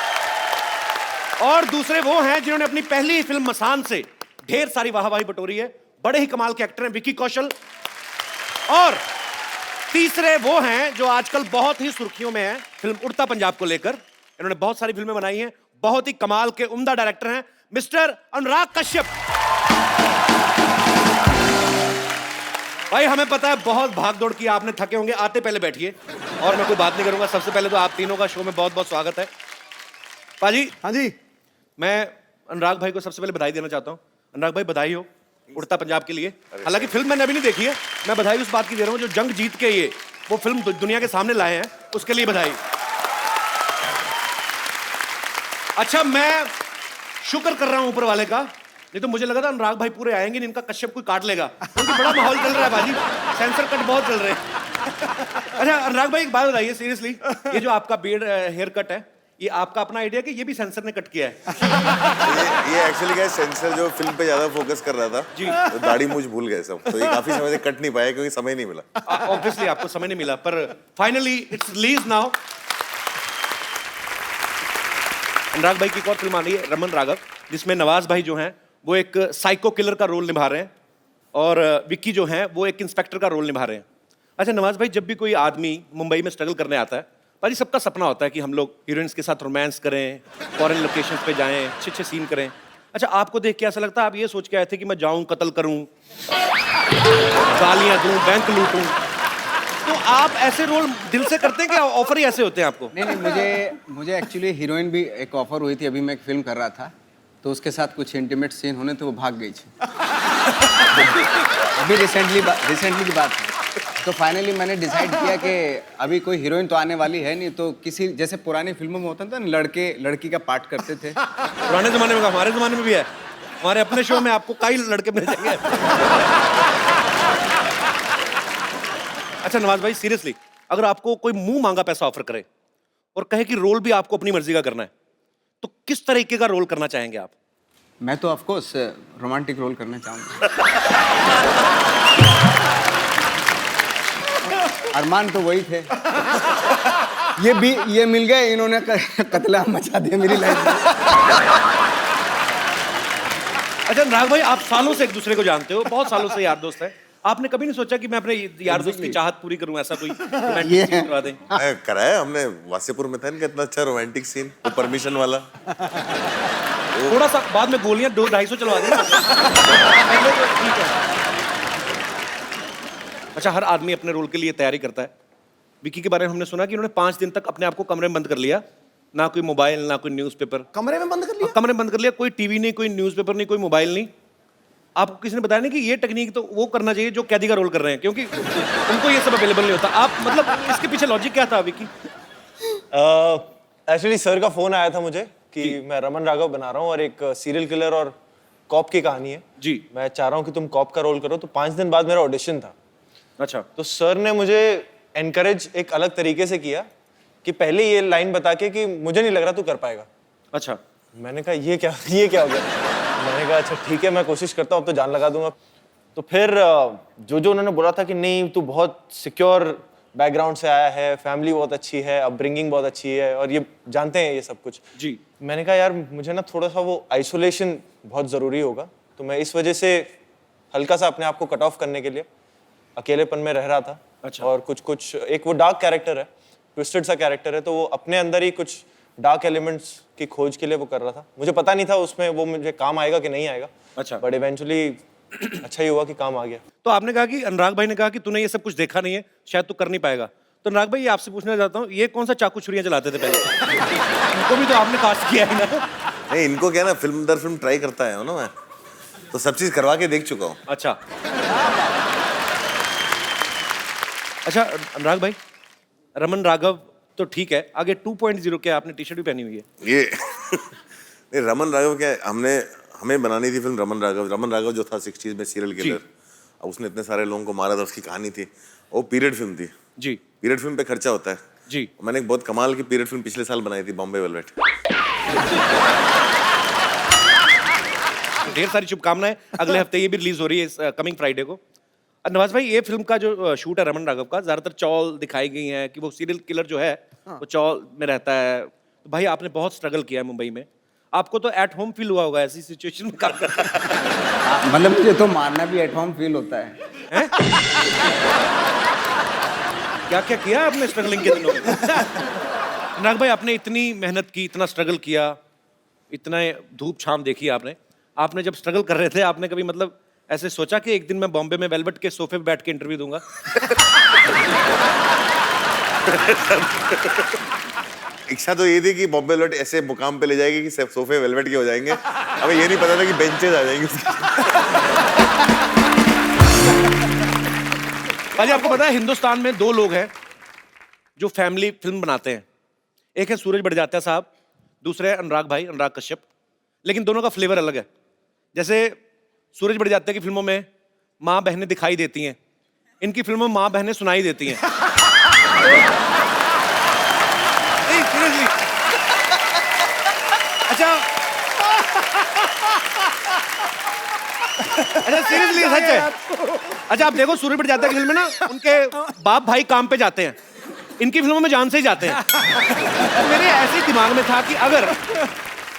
और दूसरे वो हैं जिन्होंने अपनी पहली फिल्म मसान से ढेर सारी वाहवाही बटोरी है, बड़े ही कमाल के एक्टर हैं विकी कौशल। और तीसरे वो हैं जो आजकल बहुत ही सुर्खियों में हैं फिल्म उड़ता पंजाब को लेकर। इन्होंने बहुत सारी फिल्में बनाई हैं, बहुत ही कमाल के उम्दा डायरेक्टर हैं मिस्टर अनुराग कश्यप। भाई हमें पता है बहुत भाग दौड़ की, आपने थके होंगे, आते पहले बैठिए और मैं कोई बात नहीं करूंगा। सबसे पहले तो आप तीनों का शो में बहुत बहुत स्वागत है। पाजी। हाँ जी। मैं अनुराग भाई को सबसे पहले बधाई देना चाहता हूँ। अनुराग भाई बधाई हो उड़ता पंजाब के लिए। हालांकि फिल्म मैंने अभी नहीं देखी है, मैं बधाई उस बात की दे रहा हूँ जो जंग जीत के ये वो फिल्म दुनिया के सामने लाए हैं, उसके लिए बधाई। अच्छा मैं शुक्र कर रहा हूं ऊपर वाले का, नहीं तो मुझे लगा था अनुराग भाई पूरे आएंगे नहीं, इनका कश्यप कोई काट लेगा, क्योंकि बड़ा माहौल चल रहा है बाजी, सेंसर कट बहुत चल रहे हैं। अच्छा अनुराग भाई एक बात बताइए सीरियसली, ये जो आपका बियर्ड हेयर कट है ये आपका अपना आइडिया कि ये भी सेंसर ने कट किया है? ये एक्चुअली क्या है, सेंसर जो फिल्म पे ज्यादा फोकस कर रहा था जी, तो दाढ़ी मूंछ भूल गए सब, तो ये काफी समय से कट नहीं पाया क्योंकि समय नहीं मिला। ऑब्वियसली आपको समय नहीं मिला, पर फाइनली इट्स रिलीज नाउ। अनुराग भाई की एक और फिल्म आ रही है रमन राघव, जिसमें नवाज भाई जो हैं वो एक साइको किलर का रोल निभा रहे हैं और विक्की जो हैं वो एक इंस्पेक्टर का रोल निभा रहे हैं। अच्छा नवाज भाई, जब भी कोई आदमी मुंबई में स्ट्रगल करने आता है, भाई सबका सपना होता है कि हम लोग हीरोइंस के साथ रोमांस करें, फॉरेन लोकेशंस पे जाएं, अच्छे अच्छे सीन करें। अच्छा आपको देख के ऐसा लगता है आप ये सोच के आए थे कि मैं जाऊं, कत्ल करूं, गालियां दूं, बैंक लूटूं, तो आप ऐसे रोल दिल से करते हैं कि ऑफर ही ऐसे होते हैं आपको? नहीं, मुझे एक्चुअली हीरोइन भी एक ऑफर हुई थी, अभी मैं एक फिल्म कर रहा था तो उसके साथ कुछ इंटीमेट सीन होने थे, वो भाग गई थी। अभी रिसेंटली की बात है। तो फाइनली मैंने डिसाइड किया कि अभी कोई हीरोइन तो आने वाली है नहीं, तो किसी जैसे पुरानी फिल्मों में होता था ना, लड़के लड़की का पार्ट करते थे। पुराने जमाने में, हमारे जमाने में भी है, हमारे अपने शो में आपको कई लड़के मिल जाएंगे। अच्छा नवाज भाई सीरियसली, अगर आपको कोई मुंह मांगा पैसा ऑफर करे और कहे कि रोल भी आपको अपनी मर्जी का करना है, तो किस तरीके का रोल करना चाहेंगे आप? मैं तो ऑफ कोर्स रोमांटिक रोल करना चाहूंगा। अरमान तो वही थे, ये मिल गए, इन्होंने कत्लेआम मचा दिया मेरी लाइफ में। अच्छा अनुराग भाई, आप सालों से एक दूसरे को जानते हो, बहुत सालों से यार दोस्त है, आपने कभी नहीं सोचा कि मैं अपने यार दोस्त की चाहत पूरी करूं, ऐसा कोई रोमांटिक सीन करवा दें? कराया हमने, वासेपुर में था इनका इतना अच्छा रोमांटिक सीन, वो परमिशन वाला। थोड़ा सा बाद में गोलियां 200-250 चलवा दें। ठीक है। अच्छा हर आदमी अपने रोल के लिए तैयारी करता है। विकी के बारे में हमने सुना कि उन्होंने 5 दिन तक अपने आप को कमरे में बंद कर लिया, ना कोई मोबाइल ना कोई न्यूज़पेपर। कमरे में बंद कर लिया? कमरे में बंद कर लिया, कोई टीवी नहीं, कोई न्यूज़पेपर नहीं, कोई मोबाइल नहीं। आपको किसी ने बताया नहीं कि ये टेक्निक तो वो करना चाहिए जो कैदी का रोल कर रहे हैं, क्योंकि उनको ये सब अवेलेबल नहीं होता। आप मतलब इसके पीछे लॉजिक क्या था विकी? एक्चुअली सर का फोन आया था मुझे कि मैं रमन राघव बना रहा हूँ और एक सीरियल किलर और कॉप की कहानी है जी, मैं चाह रहा हूँ कि तुम कॉप का रोल करो। तो 5 दिन बाद मेरा ऑडिशन था। अच्छा। तो सर ने मुझे एनकरेज एक अलग तरीके से किया कि पहले ये लाइन बता के कि मुझे नहीं लग रहा तू कर पाएगा। अच्छा। मैंने कहा ये क्या हो गया? मैंने कहा अच्छा ठीक है, मैं कोशिश करता हूँ, अब तो जान लगा दूंगा। तो फिर जो उन्होंने बोला था कि नहीं तू बहुत सिक्योर बैकग्राउंड से आया है, फैमिली बहुत अच्छी है, अपब्रिंगिंग बहुत अच्छी है और ये जानते हैं ये सब कुछ जी। मैंने कहा यार मुझे ना थोड़ा सा वो आइसोलेशन बहुत ज़रूरी होगा, तो मैं इस वजह से हल्का सा अपने आप को कट ऑफ करने के लिए अकेलेपन में रह रहा था। अच्छा। और कुछ एक वो डार्क कैरेक्टर है, ट्विस्टेड सा कैरेक्टर है, तो वो अपने अंदर ही कुछ डार्क एलिमेंट्स की खोज के लिए वो कर रहा था। मुझे पता नहीं था उसमें वो मुझे काम आएगा कि नहीं आएगा। अच्छा। बट इवेंचुअली अच्छा ही हुआ कि काम आ गया। तो आपने कहा कि अनुराग भाई ने कहा कि तूने ये सब कुछ देखा नहीं है, शायद तू कर नहीं पाएगा। तो अनुराग भाई ये आपसे पूछना चाहता हूँ, ये कौन सा चाकू छुरियां चलाते थे पहले? इनको भी तो आपने कास्ट किया है ना? नहीं, इनको क्या ना, फिल्म दर फिल्म ट्राई करता है ना मैं, तो सब चीज करवा के देख चुका हूँ। अच्छा। अच्छा अनुराग भाई, रमन राघव तो ठीक है, आगे 2.0 के आपने टी शर्ट भी पहनी हुई है ये नहीं, रमन राघव क्या है, हमें बनानी थी फिल्म रमन राघव जो था 60s में सीरियल किलर। अब उसने इतने सारे लोगों को मारा था, उसकी कहानी थी, वो पीरियड फिल्म थी जी। पीरियड फिल्म पे खर्चा होता है जी। मैंने एक बहुत कमाल की पीरियड फिल्म पिछले साल बनाई थी, बॉम्बे वेलवेट। ढेर सारी शुभकामनाएं, अगले हफ्ते ये भी रिलीज हो रही है कमिंग फ्राइडे को। नवाज भाई ये फिल्म का जो शूट है रमन राघव का, ज्यादातर चौल दिखाई गई हैं कि वो सीरियल किलर जो है वो चौल में रहता है। तो भाई आपने बहुत स्ट्रगल किया है मुंबई में, आपको तो एट होम फील हुआ होगा ऐसी सिचुएशन में काम करना। मतलब मुझे तो मारना भी एट होम फील होता है। हैं? क्या क्या किया आपने स्ट्रगलिंग के दिनों में? अनुराग भाई, आपने इतनी मेहनत की, इतना स्ट्रगल किया, इतना धूप छाम देखी आपने जब स्ट्रगल कर रहे थे, आपने कभी मतलब ऐसे सोचा कि एक दिन मैं बॉम्बे में वेलवेट के सोफे पे बैठ के इंटरव्यू दूंगा? इच्छा तो ये थी कि बॉम्बे वेलवेट ऐसे मुकाम पे ले जाएगी कि सब सोफे वेलवेट के हो जाएंगे। हमें ये नहीं पता था कि बेंचेस आ जाएंगे उसकी। भाई, आपको पता है हिंदुस्तान में 2 लोग हैं जो फैमिली फिल्म बनाते हैं। एक है सूरज बड़जात्या साहब, दूसरे है अनुराग भाई, अनुराग कश्यप। लेकिन दोनों का फ्लेवर अलग है। जैसे सूरज बड़जात्या की फिल्मों में माँ बहनें दिखाई देती हैं, इनकी फिल्मों में माँ बहनें सुनाई देती हैं। नहीं, सीरियसली। अच्छा सीरियसली सच है। अच्छा, आप देखो सूरज बड़जात्या की फिल्म में ना उनके बाप भाई काम पे जाते हैं, इनकी फिल्मों में जान से ही जाते हैं। तो मेरे ऐसे दिमाग में था कि अगर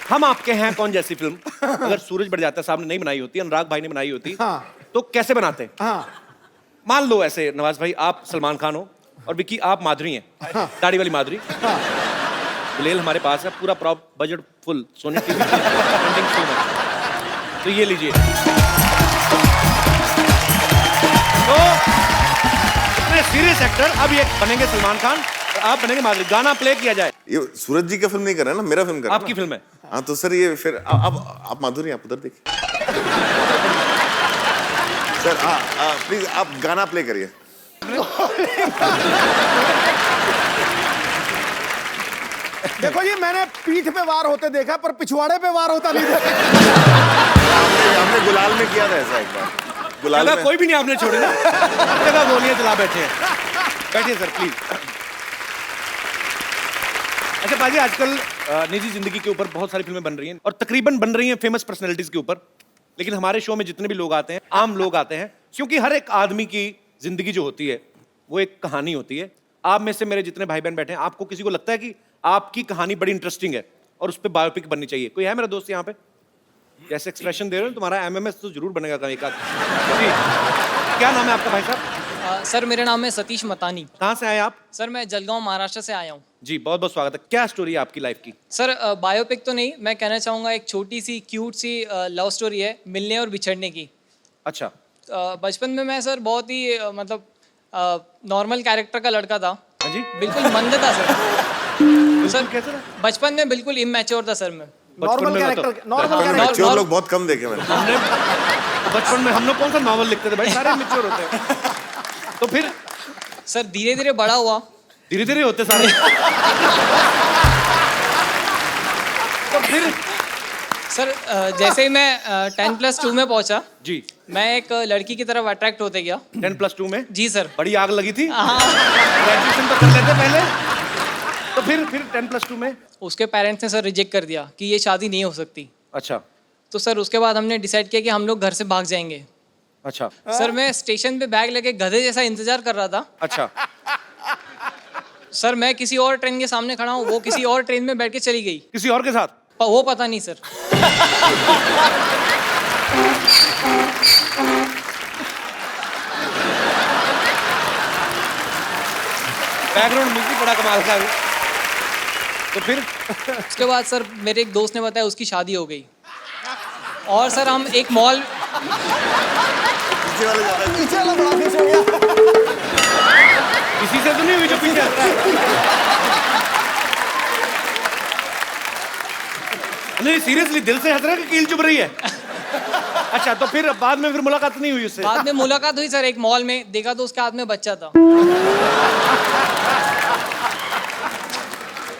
हम आपके हैं कौन जैसी फिल्म अगर सूरज बड़जात्या साहब ने नहीं बनाई होती, अनुराग भाई ने बनाई होती, तो कैसे बनाते? मान लो ऐसे नवाज भाई आप सलमान खान हो और विक्की आप माधुरी हैं, दाढ़ी वाली माधुरी। गुलेल हमारे पास है, पूरा prop budget full, Sony TV trending show में। तो ये लीजिए। तो इतने सीरियस एक्टर अब ये बनेंगे सलमान खान और आप बनेंगे माधुरी। गाना प्ले किया जाए। ये सूरज जी का फिल्म नहीं कर रहा है ना, मेरा फिल्म कर रहा है। आपकी फिल्म है। हाँ तो सर ये फिर आप माधुरी, आप उधर देखिए। सर प्लीज आप गाना प्ले करिए। देखो जी, मैंने पीठ पे वार होते देखा पर पिछवाड़े पे वार होता नहीं देखा। हमने गुलाल में किया था ऐसा एक बार। गुलाल में कोई भी नहीं आपने छोड़ी ना, हर जगह गोलियां चला बैठे हैं। बैठिए सर प्लीज। अच्छा बाजी, आजकल निजी जिंदगी के ऊपर बहुत सारी फिल्में बन रही हैं और तकरीबन बन रही हैं फेमस पर्सनैलिटीज के ऊपर। लेकिन हमारे शो में जितने भी लोग आते हैं, आम लोग आते हैं, क्योंकि हर एक आदमी की जिंदगी जो होती है वो एक कहानी होती है। आप में से मेरे जितने भाई बहन बैठे हैं, आपको किसी को लगता है कि आपकी कहानी बड़ी इंटरेस्टिंग है और उस पर बायोपिक बननी चाहिए? कोई है मेरा दोस्त यहाँ पे? जैसे एक्सप्रेशन दे रहे हो, तुम्हारा एमएमएस तो जरूर बनेगा कहीं का। क्या नाम है आपका भाई साहब? सर मेरा नाम है सतीश मतानी। कहाँ से आए आप? सर मैं जलगांव महाराष्ट्र से आया हूँ। जी बहुत बहुत स्वागत है। क्या स्टोरी है आपकी लाइफ की? सर बायोपिक तो नहीं, मैं कहना चाहूँगा एक छोटी सी क्यूट सी लव स्टोरी है, मिलने और बिछड़ने की। अच्छा। बचपन में मैं सर बहुत ही मतलब नॉर्मल कैरेक्टर का लड़का था। हाँ जी। बिल्कुल मंद था सर। सर कैसे था? बचपन में बिल्कुल इमेच्योर था सर मैं। नॉर्मल कैरेक्टर, मैच्योर लोग बहुत कम देखे मैंने। हमने बचपन में हम लोग कौन सा नॉवल लिखते थे भाई, सारे मैच्योर होते हैं। तो फिर सर धीरे धीरे बड़ा हुआ। धीरे धीरे होते सारे। तो फिर सर जैसे ही मैं 10+2 में पहुंचा जी, मैं एक लड़की की तरफ अट्रैक्ट होते गया। 10+2 में? जी सर। बड़ी आग लगी थी। हाँ। ग्रेजुएशन तो कर लेते पहले। तो फिर 10+2 में उसके पेरेंट्स ने सर रिजेक्ट कर दिया कि ये शादी नहीं हो सकती। अच्छा। तो सर उसके बाद हमने डिसाइड किया कि हम लोग घर से भाग जाएंगे। अच्छा। सर मैं स्टेशन पे बैग लेके गधे जैसा इंतजार कर रहा था। अच्छा। सर मैं किसी और ट्रेन के सामने खड़ा हूँ, वो किसी और ट्रेन में बैठ के चली गई। किसी और के साथ? वो पता नहीं सर। बैकग्राउंड म्यूजिक बड़ा कमाल का है। तो फिर उसके बाद सर मेरे एक दोस्त ने बताया उसकी शादी हो गई। और सर हम एक मॉल पीछे वाला बड़ा खुश हो गया। किसी से तो नहीं हुई जो पीछे हट रहा है? नहीं सीरियसली दिल से हंस रहा है कि कील चुभ रही है? अच्छा तो फिर बाद में फिर मुलाकात नहीं हुई उससे? बाद में मुलाकात हुई सर, एक मॉल में देखा तो उसके हाथ में बच्चा था।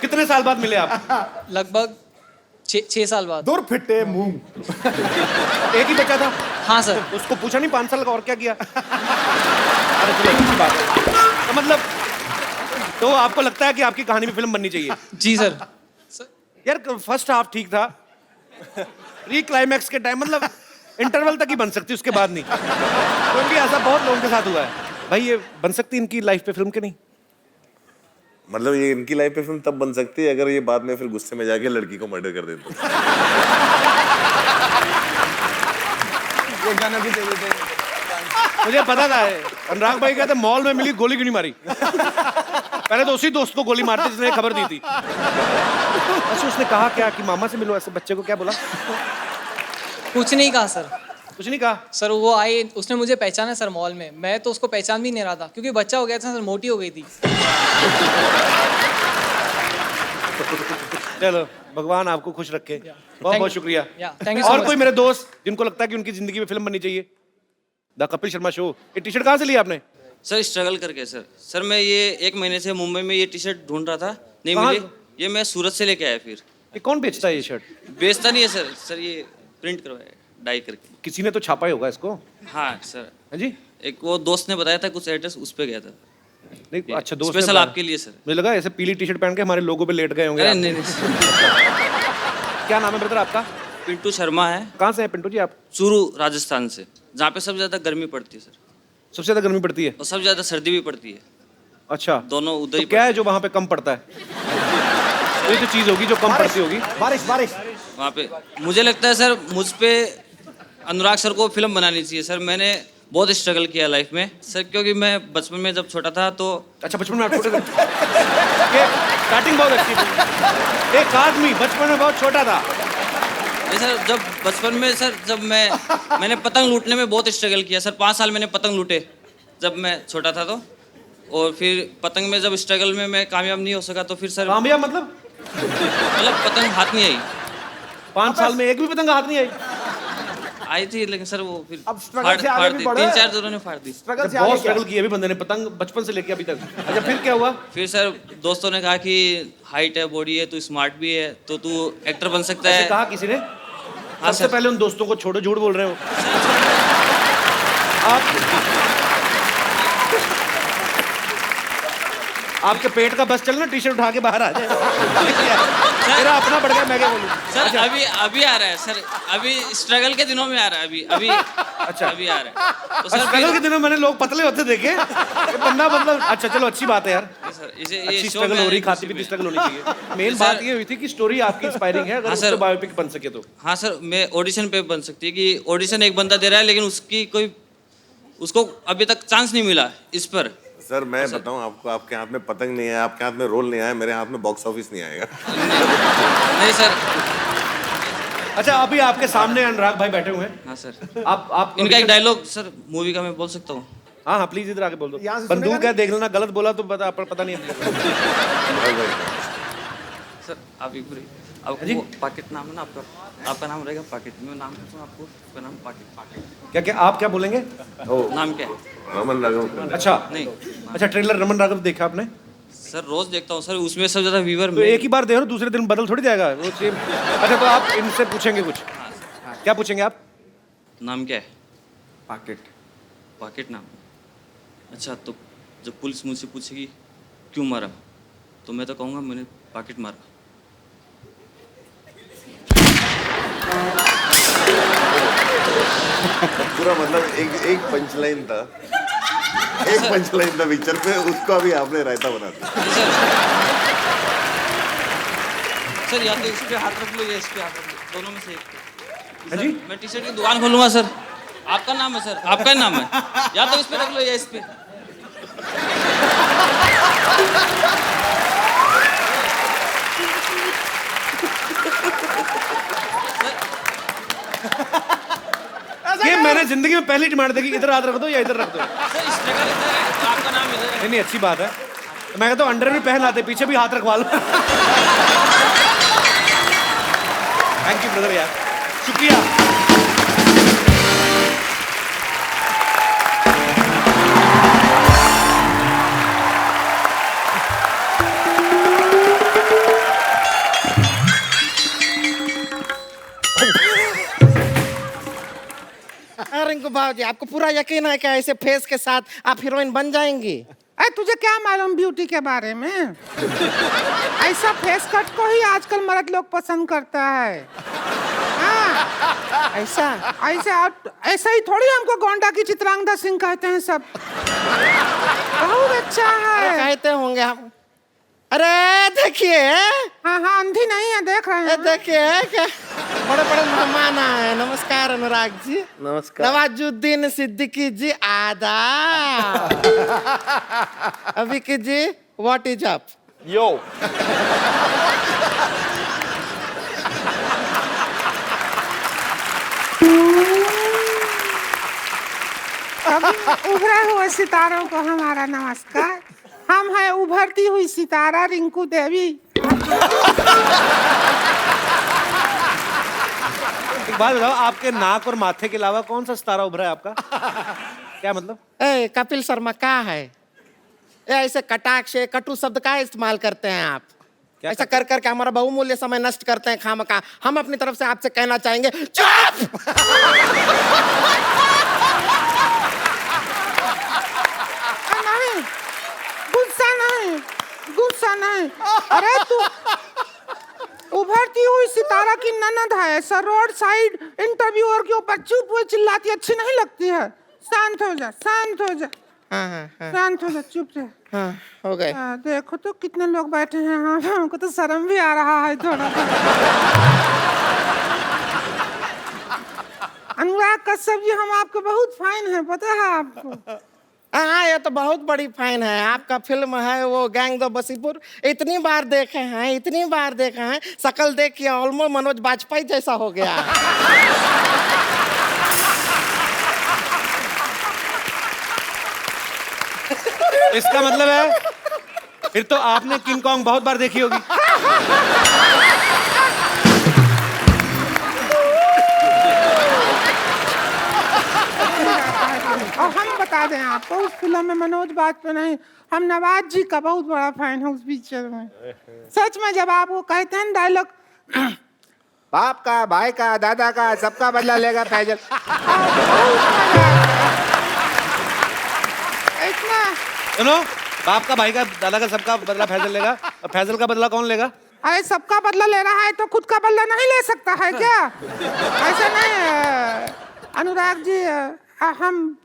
कितने साल बाद मिले आप? लगभग 6 साल बाद। दूर फिटे मुंह। एक ही बच्चा था? हाँ सर। उसको पूछा नहीं 5 साल का और क्या किया? अरे चलो अच्छी बात है। तो मतलब तो आपको लगता है कि आपकी कहानी में फिल्म बननी चाहिए? जी सर। यार फर्स्ट हाफ ठीक था, री क्लाइमैक्स के टाइम मतलब इंटरवल तक ही बन सकती, उसके बाद नहीं। क्योंकि ऐसा बहुत लोगों के साथ हुआ है। भाई ये बन सकती इनकी लाइफ पे फिल्म के नहीं? मतलब ये इनकी लाइफ पे फिल्म तब बन सकती है अगर ये बाद में फिर गुस्से में जाके लड़की को मर्डर कर देते। ये गाना भी दे देते। मुझे पता था अनुराग भाई कहते मॉल में मिली गोली क्यों नहीं मारी। पहले तो उसी दोस्त को गोली मारती जिसने खबर दी थी। अच्छा उसने कहा क्या कि मामा से मिलो, ऐसे बच्चे को क्या बोला? कुछ नहीं कहा सर। कुछ नहीं कहा सर वो आई, उसने मुझे पहचाना सर मॉल में, मैं तो उसको पहचान भी नहीं रहा था क्योंकि बच्चा हो गया था सर, मोटी हो गई थी। चलो भगवान आपको खुश रखे। बहुत बहुत शुक्रिया। thank you so और much. कोई मेरे दोस्त जिनको लगता है कि उनकी जिंदगी में फिल्म बननी चाहिए? The Kapil Sharma show. ये टी शर्ट कहाँ से लिया आपने? सर स्ट्रगल करके सर मैं ये 1 महीने से मुंबई में ये टी शर्ट ढूंढ रहा था, नहीं कहाँ? मिली। ये मैं सूरत से लेके आया। फिर ये कौन बेचता है ये शर्ट? बेचता नहीं है सर ये प्रिंट करवाया डाई करके। किसी ने तो छापा ही होगा इसको। हाँ सर। हाँ जी। एक वो दोस्त ने बताया था कुछ एड्रेस, उस पे गया था। नहीं अच्छा दोस्त ने स्पेशल बताया। आपके लिए सर। मुझे लगा ऐसे पीली टी शर्ट पहन के हमारे लोगों पे लेट गए होंगे। अरे आप। नहीं क्या नाम है ब्रदर आपका? पिंटू शर्मा है। कहाँ से हैं पिंटू जी आप? चूरू राजस्थान से, जहाँ पे सबसे ज्यादा गर्मी पड़ती है सर। सबसे ज्यादा गर्मी पड़ती है और सबसे ज्यादा सर्दी भी पड़ती है। अच्छा दोनों उधर तो ही क्या है जो वहाँ पे कम पड़ता है? कोई तो चीज होगी जो कम पड़ती होगी। बारिश बारिश। वहाँ पे मुझे लगता है सर मुझ पे अनुराग सर को फिल्म बनानी चाहिए सर। मैंने बहुत स्ट्रगल किया लाइफ में सर, क्योंकि मैं बचपन में जब छोटा था तो। अच्छा बचपन में आप छोटे थे? स्टार्टिंग बहुत अच्छी थी। एक आदमी बचपन में बहुत छोटा था। ये सर जब बचपन में सर जब मैंने पतंग लूटने में बहुत स्ट्रगल किया सर। 5 साल मैंने पतंग लूटे जब मैं छोटा था तो। और फिर पतंग में जब स्ट्रगल में मैं कामयाब नहीं हो सका तो फिर सर। कामयाब मतलब पतंग हाथ नहीं आई। 5 साल में एक भी पतंग हाथ नहीं आई थी, लेकिन सर वो फिर अब स्ट्रगल से आगे भी बढ़े। 3-4 जोरों ने फाड़ दी। स्ट्रगल से बहुत आगे क्या? स्ट्रगल किया अभी बंदे ने पतंग बचपन से लेके अभी तक। अच्छा फिर क्या हुआ? फिर सर दोस्तों ने कहा कि हाइट है, बॉडी है, तू स्मार्ट भी है, तो तू एक्टर बन सकता है। कहा किसी ने? हाँ सबसे सर। पहले उन दोस्तों को छोड़ो, झूठ बोल रहे हो आपके पेट का बस चल ना, टी शर्ट उठा के बाहर आ जाए। मेरा अपना बढ़ गया, मैं क्या बोलूं? सर अभी आ रहा है सर, अभी स्ट्रगल के दिनों में आ रहा है। अभी अच्छा अभी आ रहा है तो सर स्ट्रगल के दिनों मैंने लोग पतले होते देखे। ये बंदा मतलब अच्छा चलो अच्छी बात है यार। सर इसे अच्छी ये स्ट्रगल हो रही, खाती पीती स्ट्रगल होनी चाहिए। मेन बात ये हुई थी कि स्टोरी आपकी इंस्पायरिंग है, अगर हाँ उससे सर। बायोपिक बन सके तो। हाँ सर, मैं ऑडिशन पे बन सकती है कि ऑडिशन एक बंदा दे रहा है लेकिन उसको अभी तक चांस नहीं मिला इस पर। सर मैं बताऊं आपको, आपके हाथ में पतंग नहीं है, आपके हाथ में रोल नहीं आया, मेरे हाथ में बॉक्स ऑफिस नहीं आएगा। नहीं सर। अच्छा अभी आपके सामने अनुराग भाई बैठे हुए हैं। हाँ सर। आप इनका एक डायलॉग सर मूवी का मैं बोल सकता हूँ? हाँ हाँ प्लीज इधर आके बोल दो। यहाँ से बंदूक सुनेगा है, देख लेना, गलत बोला तो पता नहीं है। सर आप एक बार आपको पाकेट नाम है ना आपका नाम रहेगा पाकेट। मैं नाम कहता हूँ आपको, आपका नाम पाकेट। क्या आप क्या बोलेंगे? नाम क्या है? रमन राघव। अच्छा नहीं। अच्छा ट्रेलर रमन राघव देखा आपने? सर रोज देखता हूँ सर, उसमें सबसे ज्यादा व्यूअर तो एक ही बार देखो, दूसरे दिन बदल थोड़ी जाएगा वो सेम। अच्छा तो आप इनसे पूछेंगे कुछ? क्या पूछेंगे आप? नाम क्या है? पाकेट। पाकेट नाम। अच्छा तो जब पुलिस मुझसे पूछेगी क्यों मारा, तो मैं तो कहूँगा मैंने पाकेट मारा। पूरा मतलब एक पंचलाइन था, एक पंचलाइन था पिक्चर पे, उसको अभी आपने रायता बना दिया। सर या तो इस पे हाथ रख लो या इस पे हाथ रख लो, दोनों में से एक। हाँ जी? मैं टी शर्ट की दुकान खोलूंगा सर। आपका नाम है सर, आपका ही नाम है, या तो इस पे रख लो या इस पे। ये मैंने जिंदगी में पहली डिमांड देखी, इधर हाथ रख दो या इधर रख दो। सर स्ट्रगल इधर है तो आपका नाम इधर है। नहीं अच्छी बात है। मैं कहता हूँ अंडर भी पहन लाते, पीछे भी हाथ रखवा लो। थैंक यू ब्रदर यार, शुक्रिया। रिंकू बाबूजी, आपको पूरा यकीन है क्या ऐसे फेस के साथ आप हीरोइन बन जाएंगी? अरे तुझे क्या मालूम ब्यूटी के बारे में? ऐसा फेस कट को ही आजकल मर्द लोग पसंद करता है। हाँ, ऐसा ऐसा ही थोड़ी हमको गोंडा की चित्रांगदा सिंह कहते हैं सब। बहुत अच्छा है। कहते होंगे हम। अरे देखिए, हाँ हाँ अंधी नहीं है, देख रहे हैं। देखिए क्या बड़े बड़े मेहमान आए। नमस्कार अनुराग जी। नमस्कार। नवाजुद्दीन सिद्दीकी जी आदाब। अभिकी जी व्हाट इज अप? यो अभी उभरे हुए सितारों को हमारा नमस्कार। हम हैं उभरती हुई सितारा रिंकू देवी। एक बात बताओ, आपके नाक और माथे के अलावा कौन सा सितारा उभरा है आपका? क्या मतलब? ए कपिल शर्मा क्या है? ऐसे कटाक्ष कटु शब्द का इस्तेमाल करते हैं आप? ऐसा कर करके हमारा बहुमूल्य समय नष्ट करते हैं खामखा। हम अपनी तरफ से आपसे कहना चाहेंगे चुप। नहीं, गुस्सा नहीं, गुस्सा नहीं। अरे तू उभरती हुई सितारा की ननद है, ऐसा रोड साइड इंटरव्यूअर के ऊपर चुप हुए चिल्लाती अच्छी नहीं लगती है। शांत हो जा, शांत हो जा। हाँ, शांत हो जा, चुप से। हाँ, हो गए। देखो तो कितने लोग बैठे हैं। हाँ, हमको तो शर्म भी आ रहा है थोड़ा। अनुराग कश्यप जी, हम आपके बहुत फैन हैं, पता है आपको? हाँ, ये तो बहुत बड़ी फैन है। आपका फिल्म है वो गैंग ऑफ वसीपुर, इतनी बार देखे हैं, इतनी बार देखे हैं, शकल देख के ऑलमोस्ट मनोज बाजपेयी जैसा हो गया। इसका मतलब है फिर तो आपने किंग कॉन्ग बहुत बार देखी होगी। और हम बता दें आपको, उस फिल्म में मनोज बाजपेयी नहीं, हम नवाज जी का बहुत बड़ा फैन है उस पिक्चर में। सच में जब आप वो कहते हैं डायलॉग, बाप का, भाई का, दादा का, सबका बदला लेगा फैजल। इतना सुनो, बाप का, भाई का, दादा का, सबका बदला फैजल लेगा, और फैजल का बदला कौन लेगा? अरे सबका बदला ले रहा है तो खुद का बदला नहीं ले सकता है क्या? ऐसा नहीं अनुराग जी, हम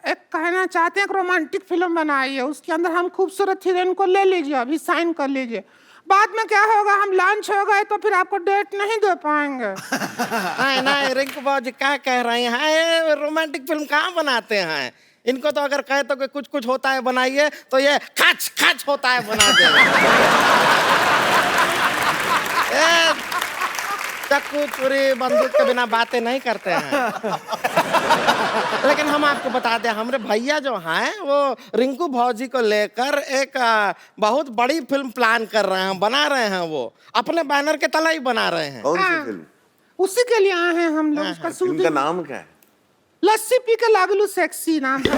एक कहना चाहते हैं, एक रोमांटिक फिल्म बनाई है, उसके अंदर हम खूबसूरत हीरोइन को ले लीजिए, अभी साइन कर लीजिए। बाद में क्या होगा, हम लॉन्च हो गए तो फिर आपको डेट नहीं दे पाएंगे। नहीं नहीं रिंकू बाबू क्या कह रहे हैं? रोमांटिक फिल्म कहाँ बनाते हैं? इनको तो अगर कहे तो कि कुछ कुछ होता है बनाइए, तो ये खच खच होता है बना देंगे। चक्कू चूरी बंदूक के बिना बातें नहीं करते हैं। लेकिन हम आपको बता दें, हमारे भैया जो हैं वो रिंकू भौजी को लेकर एक बहुत बड़ी फिल्म प्लान कर रहे हैं, बना रहे हैं। वो अपने बैनर के तले ही बना रहे हैं। कौन सी फिल्म? उसी के लिए आए हैं हम लोग। उसका फिल्म का नाम क्या है? लस्सी पी के लागलू सेक्सी नाम है।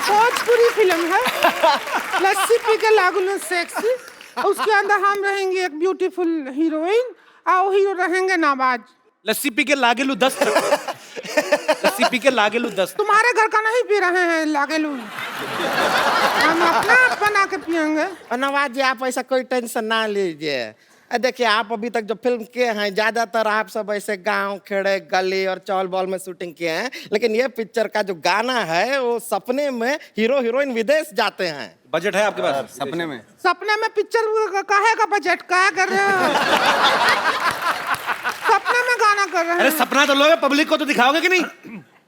भोजपुरी फिल्म है, लस्सी पी के लागलू सेक्सी। उसके अंदर हम रहेंगे एक ब्यूटीफुल हीरोइन और हीरो रहेंगे नवाज। लस्सी पी के लागेलू 10। लस्सी पी के लागेलू 10। तुम्हारे घर का नहीं पी रहे हैं लागेलू, हम अपना बना के पियेंगे। और नवाज जी आप ऐसा कोई टेंशन ना लीजिए। देखिए आप अभी तक जो फिल्म किए हैं ज्यादातर आप सब ऐसे गांव खेड़े गली और चौल बॉल में शूटिंग किए हैं, लेकिन ये पिक्चर का जो गाना है वो सपने में हीरो हीरोइन विदेश जाते हैं। बजट है आपके पास? सपने में? सपने में पिक्चर काहे का बजट क्या कर रहे हो? सपने में गाना कर रहे हैं। अरे सपना तो लोगे, पब्लिक को तो दिखाओगे कि नहीं?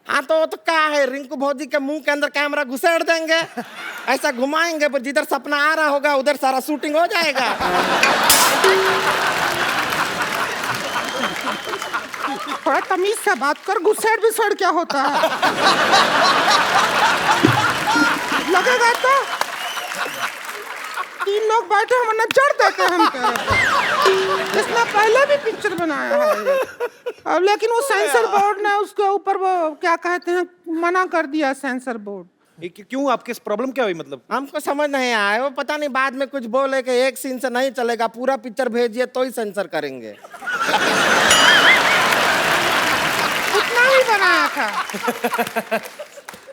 हाँ तो क्या है, रिंकू भौजी के मुंह के अंदर कैमरा घुसेड़ देंगे, ऐसा घुमाएंगे, पर जिधर सपना आ रहा होगा उधर सारा शूटिंग हो जाएगा। थोड़ा तमीज से बात कर, घुसेड़ विसेड़ क्या होता है? लगेगा तो 3 लोग बैठे हम नजर देते हैं हम तेरे पे। इसने पहले भी पिक्चर बनाया है अब, लेकिन वो सेंसर बोर्ड ने उसके ऊपर वो क्या कहते हैं मना कर दिया, सेंसर बोर्ड। क्यों, आपके प्रॉब्लम क्या हुई? मतलब हमको समझ नहीं आया, वो पता नहीं बाद में कुछ बोले कि एक सीन से नहीं चलेगा, पूरा पिक्चर भेजिए तो ही सेंसर करेंगे। उतना ही बनाया था,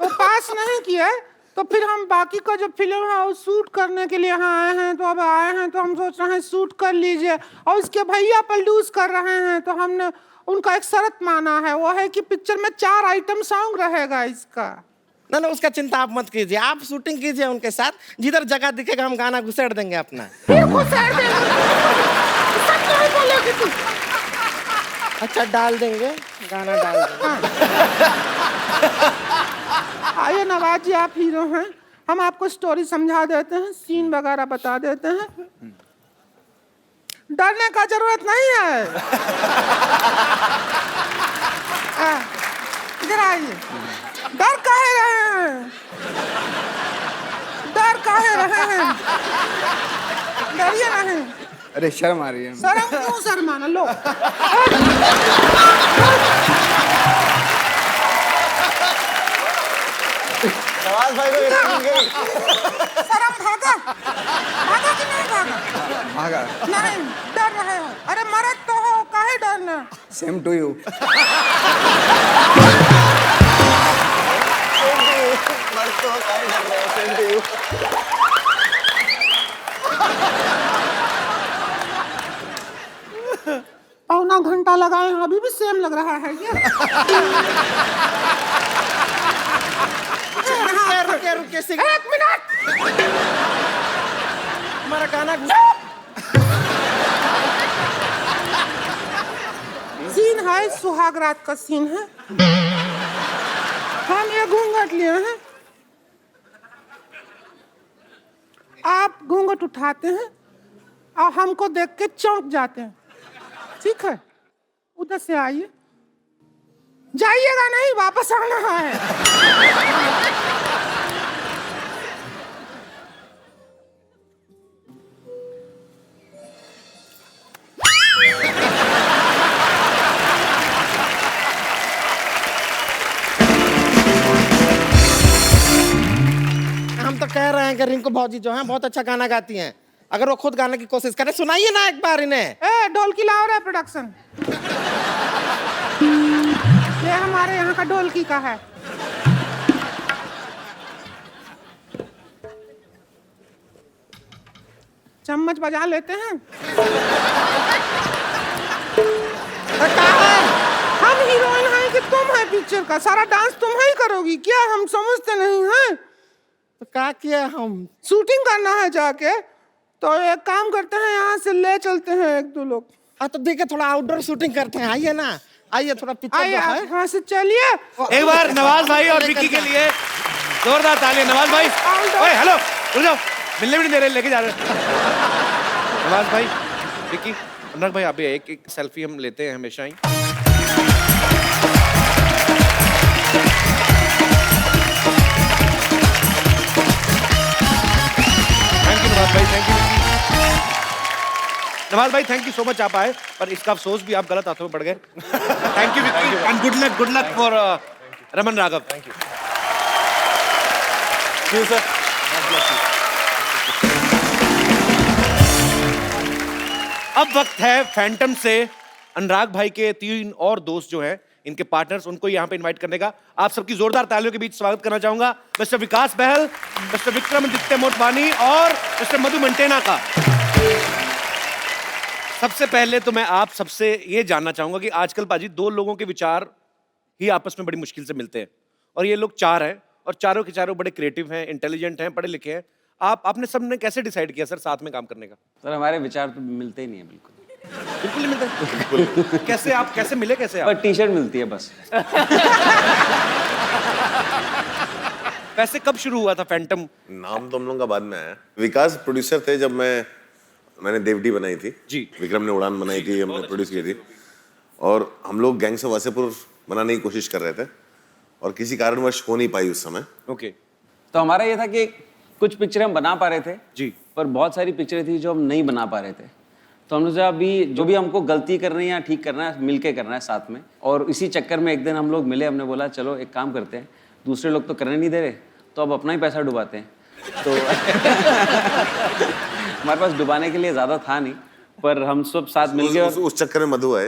वो पास नहीं किया। तो फिर हम बाकी का जो फिल्म है वो शूट करने के लिए यहाँ आए हैं। तो अब आए हैं तो हम सोच रहे हैं शूट कर लीजिए, और उसके भैया प्रोड्यूस कर रहे हैं तो हमने उनका एक शर्त माना है, वो है कि पिक्चर में 4 आइटम सॉन्ग रहेगा इसका। ना उसका चिंता आप मत कीजिए, आप शूटिंग कीजिए उनके साथ, जिधर जगह दिखेगा हम गाना घुसेड़ देंगे अपना। फिर घुसेड़ देंगे। सच नहीं बोलोगी तू? अच्छा डाल देंगे, गाना डाल देंगे। आइए नवाज जी, आप हीरो हैं, हम आपको स्टोरी समझा देते हैं, सीन वगैरह बता देते हैं। डरने का जरूरत नहीं है। इधर आइए। डर काहे रहे हैं? डर काहे रहे हैं? डरिए नहीं। अरे शर्म आ रही है। शर्म क्यों शर्माना? लो नवाज भाई को शर्म भागा? भागा कि नहीं भागा? भागा। नहीं, डर रहे हो। अरे मरद तो हो, काहे डरना? Same to you. पौना घंटा लगाए हैं, अभी भी सेम लग रहा है ये। रुके रुके एक मिनट। हमारा गाना सीन है, सुहाग रात का सीन है। हम ये घूंघट लिए हैं, आप घूंघट उठाते हैं और हमको देख के चौंक जाते हैं, ठीक है? उधर से आइए, जाइएगा नहीं, वापस आना है। हम तो कह रहे हैं कि रिंकू भौजी जो हैं बहुत अच्छा गाना गाती हैं, अगर वो खुद गाने की कोशिश करें, सुनाइए ना एक बार इन्हें। ए ढोलकी लाओ रे प्रोडक्शन। ये हमारे यहाँ का ढोलकी का है। चम्मच बजा लेते हैं। हम हीरोइन हैं कि तुम है पिक्चर का? सारा डांस तुम ही करोगी क्या? हम समझते नहीं हैं। तो क्या किया, हम शूटिंग करना है जाके, तो एक काम करते हैं, यहाँ से ले चलते हैं एक दो लोग। तो देखिए थोड़ा आउटडोर शूटिंग करते हैं, आइए ना, आइए थोड़ा पिक्चर आइए, जो है। यहाँ से चलिए। एक बार नवाज भाई और विक्की के लिए जोरदार तालियां। नवाज भाई, ओए हेलो, रुक जाओ, मिलने भी नहीं दे रहे, लेके जा रहे। नवाज भाई, विक्की, अनुराग भाई, आप भी एक सेल्फी हम लेते हैं हमेशा ही। थैंक यू नवाज भाई, थैंक यू। नवाज भाई थैंक यू सो मच, आप आए, पर इसका अफसोस भी आप गलत हाथों में पड़ गए। Thank you Vicky, and good luck for Raman Raghav. Thank you sir. अब वक्त है फैंटम से अनुराग भाई के 3 और दोस्त जो हैं, इनके पार्टनर्स, उनको यहाँ पे इनवाइट करने का आप सबकी जोरदार तालियों के बीच स्वागत करना चाहूंगा। मिस्टर विकास बहल, मिस्टर विक्रमादित्य मोटवानी और मिस्टर मधु मंटेना का। सबसे पहले तो मैं आप सबसे ये जानना चाहूंगा कि आजकल पाजी 2 लोगों के विचार ही आपस में बड़ी मुश्किल से मिलते हैं, और ये लोग 4 हैं, और चारों के चारों बड़े क्रिएटिव हैं, इंटेलिजेंट हैं, पढ़े लिखे हैं। आपने सबने कैसे डिसाइड किया सर साथ में काम करने का? सर हमारे विचार तो मिलते ही नहीं है, बिल्कुल नहीं मिलते। कैसे आप, कैसे मिले, कैसे आप? पर टी शर्ट मिलती है बस। वैसे कब शुरू हुआ था फैंटम? नाम तो हम लोगों का बाद में आया। विकास प्रोड्यूसर थे जब मैंने देवटी बनाई थी जी, विक्रम ने उड़ान बनाई थी, हमने प्रोड्यूस की थी, और हम लोग गैंग्स ऑफ वासेपुर बनाने की कोशिश कर रहे थे, और किसी कारणवश हो नहीं पाई उस समय। ओके। तो हमारा ये था कि कुछ पिक्चरें हम बना पा रहे थे जी, पर बहुत सारी पिक्चरें थी जो हम नहीं बना पा रहे थे। तो हमने सोचा अभी जो भी हमको गलती करनी है या ठीक करना है, मिलके करना है साथ में। और इसी चक्कर में एक दिन हम लोग मिले, हमने बोला चलो एक काम करते हैं, दूसरे लोग तो करने नहीं दे रहे, तो अब अपना ही पैसा डुबाते हैं। तो हमारे पास डुबाने के लिए ज़्यादा था नहीं, पर हम सब साथ मिल गए। उस चक्कर में मधु आए।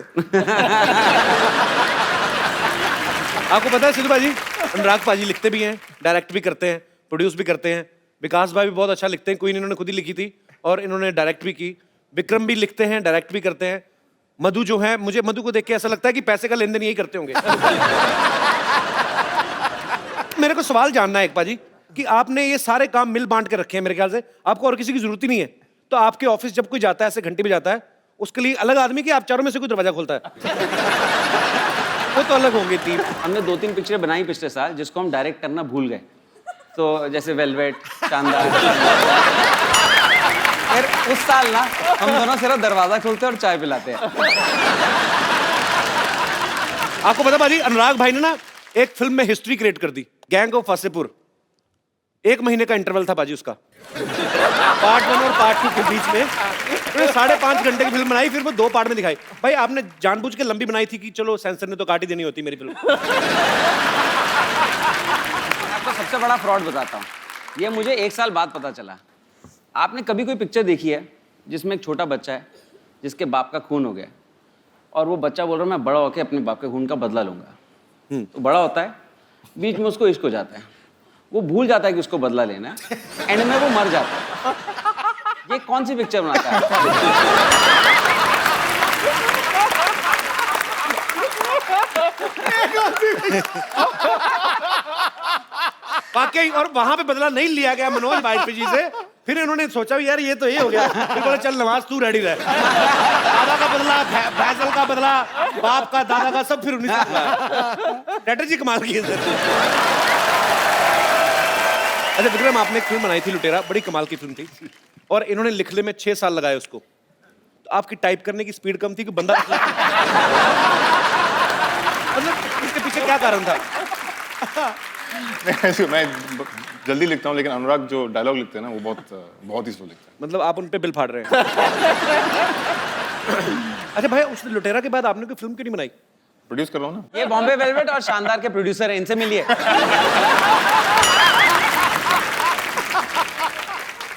आपको पता है सिद्धू भाजी, अनुराग पाजी लिखते भी हैं, डायरेक्ट भी करते हैं, प्रोड्यूस भी करते हैं। विकास भाई भी बहुत अच्छा लिखते हैं, क्वीन इन्होंने खुद ही लिखी थी और इन्होंने डायरेक्ट भी की। विक्रम भी लिखते हैं, डायरेक्ट भी करते हैं। मधु जो है, मुझे मधु को देख के ऐसा लगता है कि पैसे का लेन देन यही करते होंगे। मेरे को सवाल जानना है एक पाजी कि आपने ये सारे काम मिल बांट के रखे हैं मेरे ख्याल से, आपको और किसी की जरूरत ही नहीं है। तो आपके ऑफिस जब कोई जाता है ऐसे घंटी पे जाता है, उसके लिए अलग आदमी कि आप चारों में से कोई दरवाजा खोलता है? वो तो अलग होंगे टीम। हमने 2-3 पिक्चरें बनाई पिछले साल जिसको हम डायरेक्ट करना भूल गए। तो जैसे वेलवेट, शानदार। फिर उस साल ना हम दोनों सिर्फ दरवाजा खोलते और चाय पिलाते हैं। आपको पता भाजी, अनुराग भाई ने ना एक फिल्म में हिस्ट्री क्रिएट कर दी, गैंग ऑफ वासेपुर। 1 महीने का इंटरवल था बाजी उसका, पार्ट 1 और पार्ट 2 के बीच में। 5.5 घंटे की फिल्म बनाई, फिर वो 2 पार्ट में दिखाई। भाई आपने जानबूझ के लंबी बनाई थी कि चलो सेंसर ने तो काट ही देनी होती मेरी फिल्म। आपको सबसे बड़ा फ्रॉड बताता हूँ, ये मुझे 1 साल बाद पता चला। आपने कभी कोई पिक्चर देखी है जिसमें एक छोटा बच्चा है जिसके बाप का खून हो गया और वो बच्चा बोल रहा है मैं बड़ा होकर अपने बाप के खून का बदला लूंगा। तो बड़ा होता है, बीच में उसको इश्क हो जाता है, वो भूल जाता है कि उसको बदला लेना है, एंड में वो मर जाता है। ये कौन सी पिक्चर बनाता है? वाकई, और वहां पे बदला नहीं लिया गया मनोज वाजपेयी जी से। फिर इन्होंने सोचा यार ये तो ये हो गया, फिर बोले चल नवाज तू रेडी रह। दादा का बदला, फैसल का बदला, बाप का, दादा का, सब फिर उन्हीं से। स्ट्रेटजी कमाल की है। अच्छा विक्रम, आपने एक फिल्म बनाई थी लुटेरा, बड़ी कमाल की फिल्म थी और इन्होंने लिखने में 6 साल लगाए उसको। तो आपकी टाइप करने की स्पीड कम थी कि बंदा मतलब इसके पीछे क्या कारण था? मैं जल्दी लिखता हूँ, लेकिन अनुराग जो डायलॉग लिखते हैं ना वो बहुत ही स्लो लिखते हैं। मतलब आप उन पे बिल फाड़ रहे हैं। अच्छा भाई, उस लुटेरा के बाद आपने कोई फिल्म क्यों नहीं बनाई? प्रोड्यूस कर रहा हूँ ना। ये बॉम्बे वेलवेट और शानदार के प्रोड्यूसर हैं, इनसे मिलिए।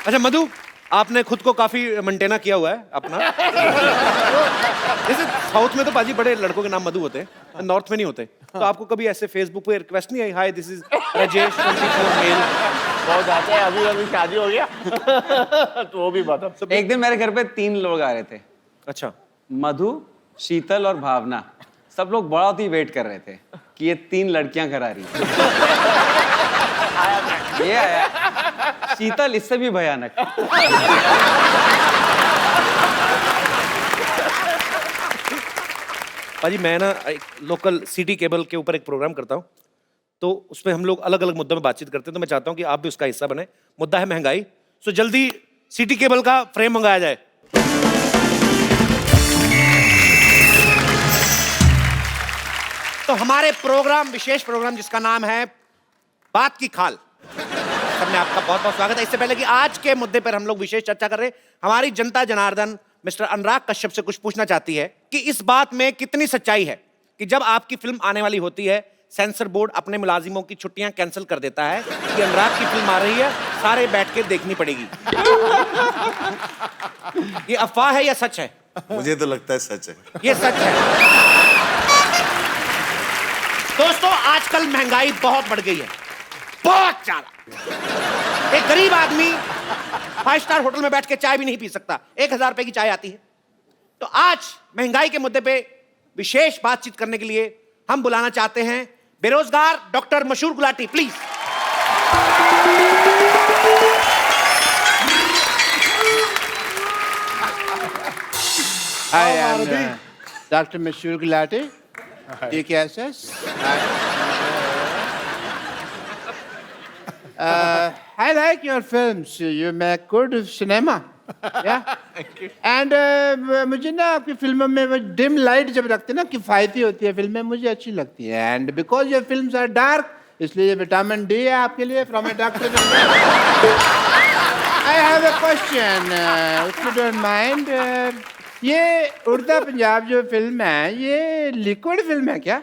अच्छा मधु, आपने खुद को काफी मेंटेना किया हुआ है अपना। जैसे साउथ में तो पाजी बड़े लड़कों के नाम मधु होते हैं, नॉर्थ में नहीं होते। तो आपको कभी ऐसे फेसबुक पे रिक्वेस्ट नहीं आई, hi this is Rajesh 24 male? बहुत जाते हैं, अभी शादी हो गया। तो वो भी बात। एक दिन मेरे घर पे 3 लोग आ रहे थे। अच्छा। मधु, शीतल और भावना। सब लोग बहुत ही वेट कर रहे थे कि ये 3 लड़कियां घर आ रही हैं। ये आया शीतल, इससे भी भयानक। पाजी मैं ना एक लोकल सिटी केबल के ऊपर एक प्रोग्राम करता हूँ, तो उसमें हम लोग अलग अलग मुद्दों में बातचीत करते हैं। तो मैं चाहता हूँ कि आप भी उसका हिस्सा बने। मुद्दा है महंगाई। सो जल्दी सिटी केबल का फ्रेम मंगाया जाए। तो हमारे प्रोग्राम, विशेष प्रोग्राम जिसका नाम है बात की खाल, सबने आपका बहुत बहुत स्वागत है। इससे पहले कि आज के मुद्दे पर हम लोग विशेष चर्चा कर रहे हैं, हमारी जनता जनार्दन मिस्टर अनुराग कश्यप से कुछ पूछना चाहती है कि इस बात में कितनी सच्चाई है कि जब आपकी फिल्म आने वाली होती है, सेंसर बोर्ड अपने मुलाजिमों की छुट्टियां कैंसिल कर देता है कि अनुराग की फिल्म आ रही है, सारे बैठ के देखनी पड़ेगी। ये अफवाह है या सच है? मुझे तो लगता है सच है। ये सच है। दोस्तों, आजकल महंगाई बहुत बढ़ गई है, बहुत ज्यादा। एक गरीब आदमी 5 स्टार होटल में बैठ के चाय भी नहीं पी सकता, 1000 रुपए की चाय आती है। तो आज महंगाई के मुद्दे पे विशेष बातचीत करने के लिए हम बुलाना चाहते हैं बेरोजगार डॉक्टर मशहूर Gulati, please. I am Dr. Mashur Gulati, DKSS. I like your films. You make good cinema. Yeah. And मुझे ना आपकी फिल्मों में वो डिम लाइट जब रखते हैं ना, किफायती होती है फिल्में, मुझे अच्छी लगती है। And because your films are dark, इसलिए विटामिन डी है आपके लिए from a doctor. I have a question, if you don't mind. ये उड़ता पंजाब जो फिल्म है, ये लिक्विड फिल्म है क्या?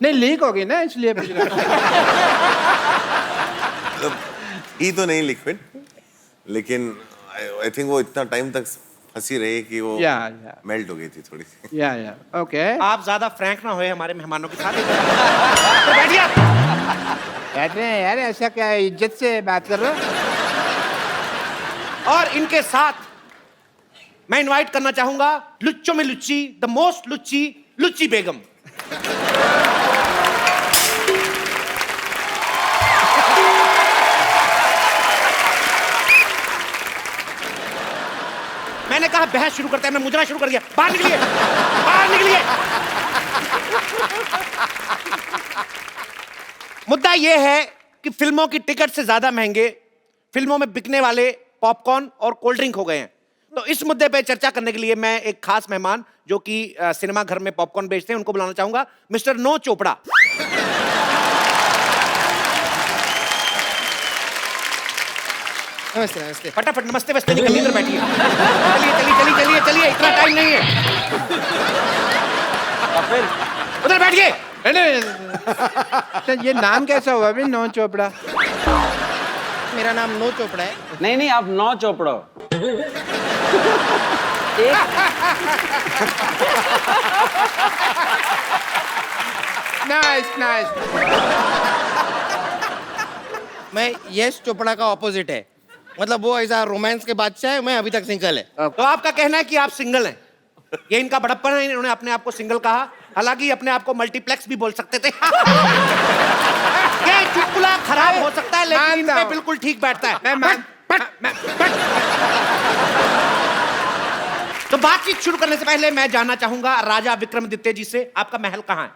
नहीं, लीक हो गई ना, इसलिए पूछ रहा हूं। ही तो नहीं लिक्विड, लेकिन आई थिंक वो इतना टाइम तक फंसी रही कि वो मेल्ट हो गई थी थोड़ी सी। या ओके। आप ज्यादा फ्रैंक ना होए हमारे मेहमानों के साथ। बैठ रहे हैं यार, ऐसा क्या इज्जत से बात कर रहे हो? और इनके साथ मैं इनवाइट करना चाहूंगा लुच्चों में लुच्ची, द मोस्ट लुच्ची, लुच्ची बेगम। मैंने कहा बहस शुरू करते हैं, मैं मुजरा शुरू कर दिया। बाहर निकलिए, बाहर निकलिए। मुद्दा यह है कि फिल्मों की टिकट से ज्यादा महंगे फिल्मों में बिकने वाले पॉपकॉर्न और कोल्ड ड्रिंक हो गए हैं। तो इस मुद्दे पे चर्चा करने के लिए मैं एक खास मेहमान जो कि सिनेमा घर में पॉपकॉर्न बेचते हैं उनको बुलाना चाहूंगा, मिस्टर नो चोपड़ा। नमस्ते नमस्ते। फटाफट नमस्ते वस्ते नहीं करनी, इधर बैठिए। चलिए चलिए चलिए चलिए चलिए, इतना टाइम नहीं है। उधर बैठिए। ये नाम कैसा हुआ अभी, नो चोपड़ा? मेरा नाम नो चोपड़ा है। नहीं नहीं, आप नौ चोपड़ा हो। Nice nice. मैं यश चोपड़ा का ऑपोजिट है, मतलब वो ऐसा रोमांस के बादशाह है, मैं अभी तक सिंगल है। तो आपका कहना है कि आप सिंगल हैं, ये इनका बड़प्पन है, इन्होंने अपने आप को सिंगल कहा, हालांकि अपने आप को मल्टीप्लेक्स भी बोल सकते थे। ये चुटकुला खराब हो सकता है लेकिन इन पे बिल्कुल ठीक बैठता है। तो बातचीत शुरू करने से पहले मैं जानना चाहूंगा राजा विक्रमादित्य जी से, आपका महल कहाँ है?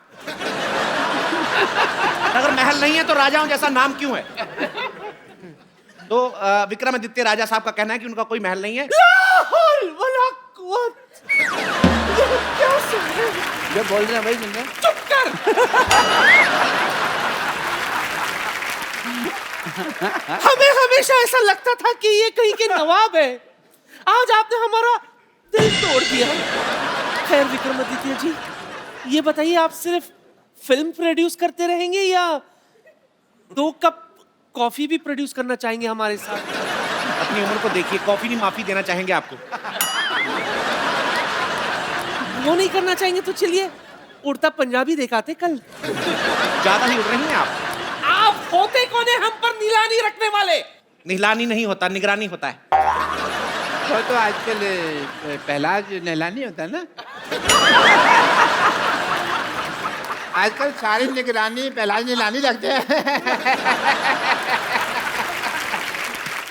अगर महल नहीं है तो राजाओं जैसा नाम क्यों है? तो विक्रमादित्य राजा साहब का कहना है कि उनका कोई महल नहीं है। जो बोल रहे हैं भाई सुन रहे हैं? चुप कर। हमें हमेशा ऐसा लगता था कि ये कहीं के नवाब है, आज आपने हमारा दिल तोड़ दिया। खैर विक्रमादित्य जी, ये बताइए आप सिर्फ फिल्म प्रोड्यूस करते रहेंगे या 2 कप कॉफी भी प्रोड्यूस करना चाहेंगे हमारे साथ? अपनी उम्र को देखिए, कॉफी नहीं माफी देना चाहेंगे आपको। वो नहीं करना चाहेंगे तो चलिए उड़ता पंजाबी दिखाते कल। ज्यादा ही उड़ रही हैं आप होते कौन है हम पर निगरानी रखने वाले? निगरानी नहीं होता, निगरानी होता है। वो तो आजकल पहला नहलानी होता है ना। आजकल सारी निगरानी पहला नहलानी रखते हैं।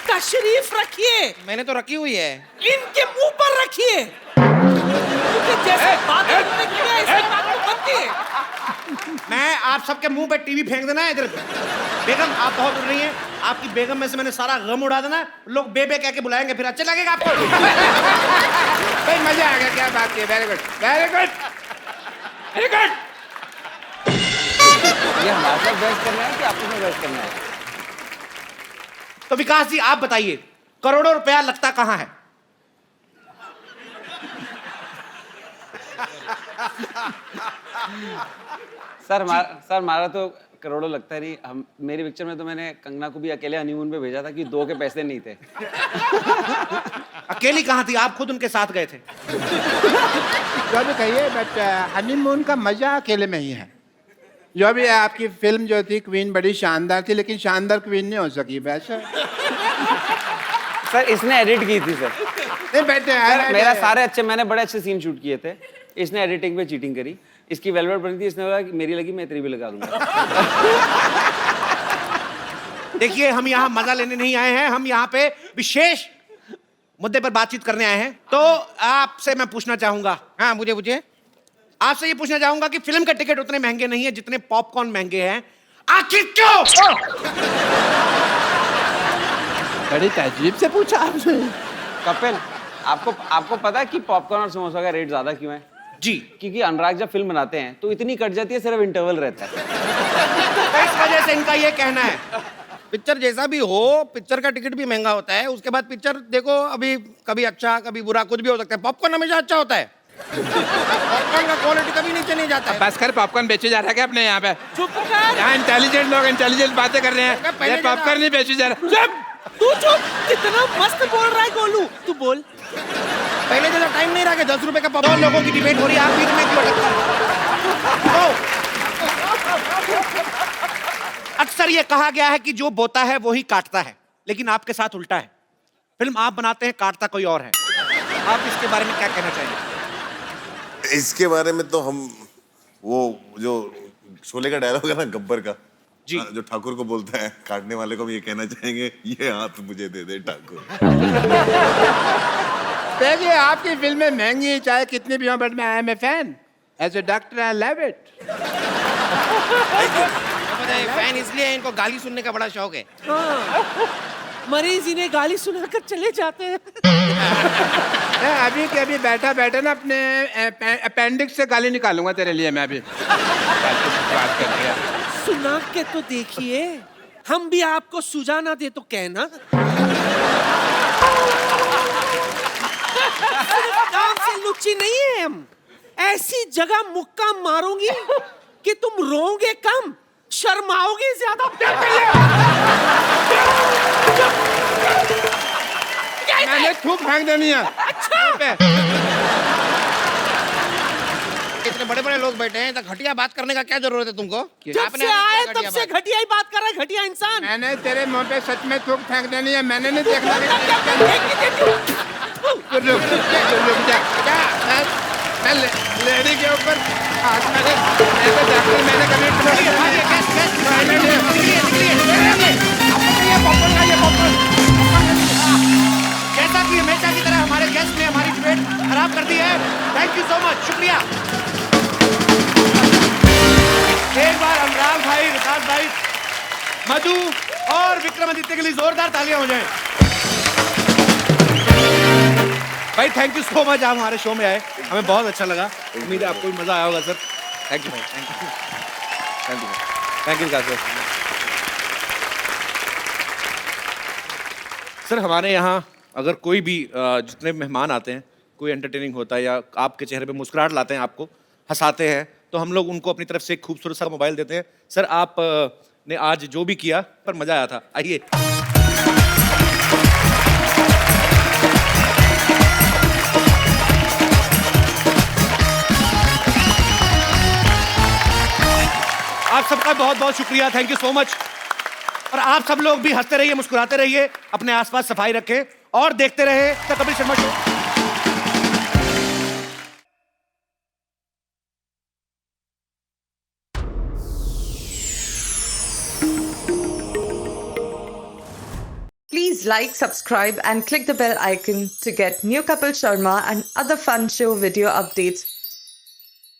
तशरीफ रखिए। मैंने तो रखी हुई है। इनके मुंह पर रखिए। जैसे बात उन्होंने की है, ऐसे बात तो बनती है। मैं आप सबके मुंह पे टीवी फेंक देना है इधर। बेगम आप बहुत उड़ रही हैं, आपकी बेगम में से मैंने सारा गम उड़ा देना है। लोग बेबे कह के बुलाएंगे, फिर अच्छा लगेगा आपको। भाई मजा आ गया, क्या बात है। Very good very good very good. ये हमारे साथ बहस करना है कि आपस में बहस करना है? तो विकास जी आप बताइए, करोड़ों रुपया लगता कहाँ है? सर हमारा तो करोड़ों लगता नहीं। हम मेरी पिक्चर में तो मैंने कंगना को भी अकेले हनीमून पे भेजा था कि 2 के पैसे नहीं थे। अकेली कहाँ थी, आप खुद उनके साथ गए थे। जो भी कहिए, बट हनीमून का मजा अकेले में ही है। जो भी आपकी फिल्म जो थी क्वीन बड़ी शानदार थी, लेकिन शानदार क्वीन नहीं हो सकी वैसे। सर इसने एडिट की थी सर। नहीं बैठे मेरा सारे अच्छे, मैंने बड़े अच्छे सीन शूट किए थे, इसने एडिटिंग पे चीटिंग करी। इसकी वेलवेट बनी थी, इसने बोला कि मेरी लगी मैं तेरी भी लगा दूंगा। देखिए हम यहाँ मजा लेने नहीं आए हैं, हम यहाँ पे विशेष मुद्दे पर बातचीत करने आए हैं। तो आपसे मैं पूछना चाहूंगा, हाँ मुझे पूछिए। आपसे ये पूछना चाहूंगा कि फिल्म का टिकट उतने महंगे नहीं है जितने पॉपकॉर्न महंगे हैं, आखिर क्यों? बड़ी तहजीब से पूछा आपने। कपिल आपको पता है कि पॉपकॉर्न और समोसा का रेट ज्यादा क्यों है? जी क्योंकि अनुराग जब फिल्म बनाते हैं तो इतनी कट जाती है, सिर्फ इंटरवल रहता है। इस वजह से इनका ये कहना है। पिक्चर जैसा भी हो, पिक्चर का टिकट भी महंगा होता है, उसके बाद पिक्चर देखो, अभी कभी अच्छा कभी बुरा कुछ भी हो सकता है। पॉपकॉर्न हमेशा अच्छा होता है। पॉपकॉर्न का क्वालिटी कभी नीचे नहीं जाता है। बस कर, पॉपकॉर्न बेचे जा रहा है क्या अपने यहाँ पे? चुप कर। यहाँ इंटेलिजेंट लोग इंटेलिजेंट बातें कर रहे हैं। ये पॉपकॉर्न नहीं बेचे जा रहा। चुप तू चुप। कितना मस्त बोल रहा है गोलू, तू बोल। पहले जैसा टाइम नहीं रहा कि 10 रुपए का दो लोगों की डिबेट हो रही है, आप बीच में क्यों अटकते हैं? अक्सर ये कहा गया है कि जो बोता है वो ही काटता है, लेकिन आपके साथ उल्टा है। फिल्म आप बनाते हैं, काटता कोई और है। आप इसके बारे में क्या कहना चाहेंगे? इसके बारे में तो हम वो जो शोले का डायलॉग है ना गब्बर का जी, जो ठाकुर को बोलता है, काटने वाले को हम ये कहना चाहेंगे, ये हाथ मुझे दे दे ठाकुर। देखिए आपकी फिल्में महंगी चाहे कितनी भी हो, बट मैं I am a fan. As a doctor I love it. Fan इसलिए इनको गाली सुनने का बड़ा शौक है। हाँ, मरीज इन्हें गाली सुनाकर चले जाते हैं। अभी के अभी बैठा बैठा ना अपने अपेंडिक्स से गाली निकालूंगा तेरे लिए मैं अभी। बात कर दिया। सुना के तो देखिए, हम भी आपको सुझाना दे तो कहना। काम से लुच्ची नहीं है हम, ऐसी जगह मुक्का मारूंगी कि तुम रोओगे कम, शर्माओगे ज्यादा। मैंने थूक फेंक देनी है। अच्छा। इतने बड़े बड़े लोग बैठे हैं तो घटिया बात करने का क्या जरूरत है तुमको? जब से आए तब से घटिया ही बात कर रहा है, घटिया इंसान। मैंने तेरे मुंह पे सच में थूक फेंक देनी है, मैंने नहीं देखना। मैं लेडी के ऊपर मैंने कभी जैसा कि हमेशा की तरह हमारे गेस्ट ने हमारी डिबेट खराब कर दी है। थैंक यू सो मच, शुक्रिया। एक बार अनुराग भाई, विकास भाई, मधु और विक्रमादित्य के लिए जोरदार तालियां हो जाएं। भाई थैंक यू सो मच, आप हमारे शो में आए, हमें बहुत अच्छा लगा। उम्मीद है आपको भी मजा आया होगा सर। थैंक यू भाई, thank you, thank you, thank you Vikas sir. Sir हमारे यहाँ अगर कोई भी जितने मेहमान आते हैं, कोई एंटरटेनिंग होता है या आपके चेहरे पे मुस्कुराहट लाते हैं, आपको हंसाते हैं, तो हम लोग उनको अपनी तरफ से एक खूबसूरत सा मोबाइल देते हैं। सर आप ने आज जो भी किया पर मजा आया था, आइए। आप सबका बहुत बहुत शुक्रिया, थैंक यू सो मच। और आप सब लोग भी हंसते रहिए, मुस्कुराते रहिए, अपने आसपास सफाई रखें और देखते रहे the Kapil Sharma show. Please like, subscribe and click the bell icon to get new Kapil Sharma and other fun show video updates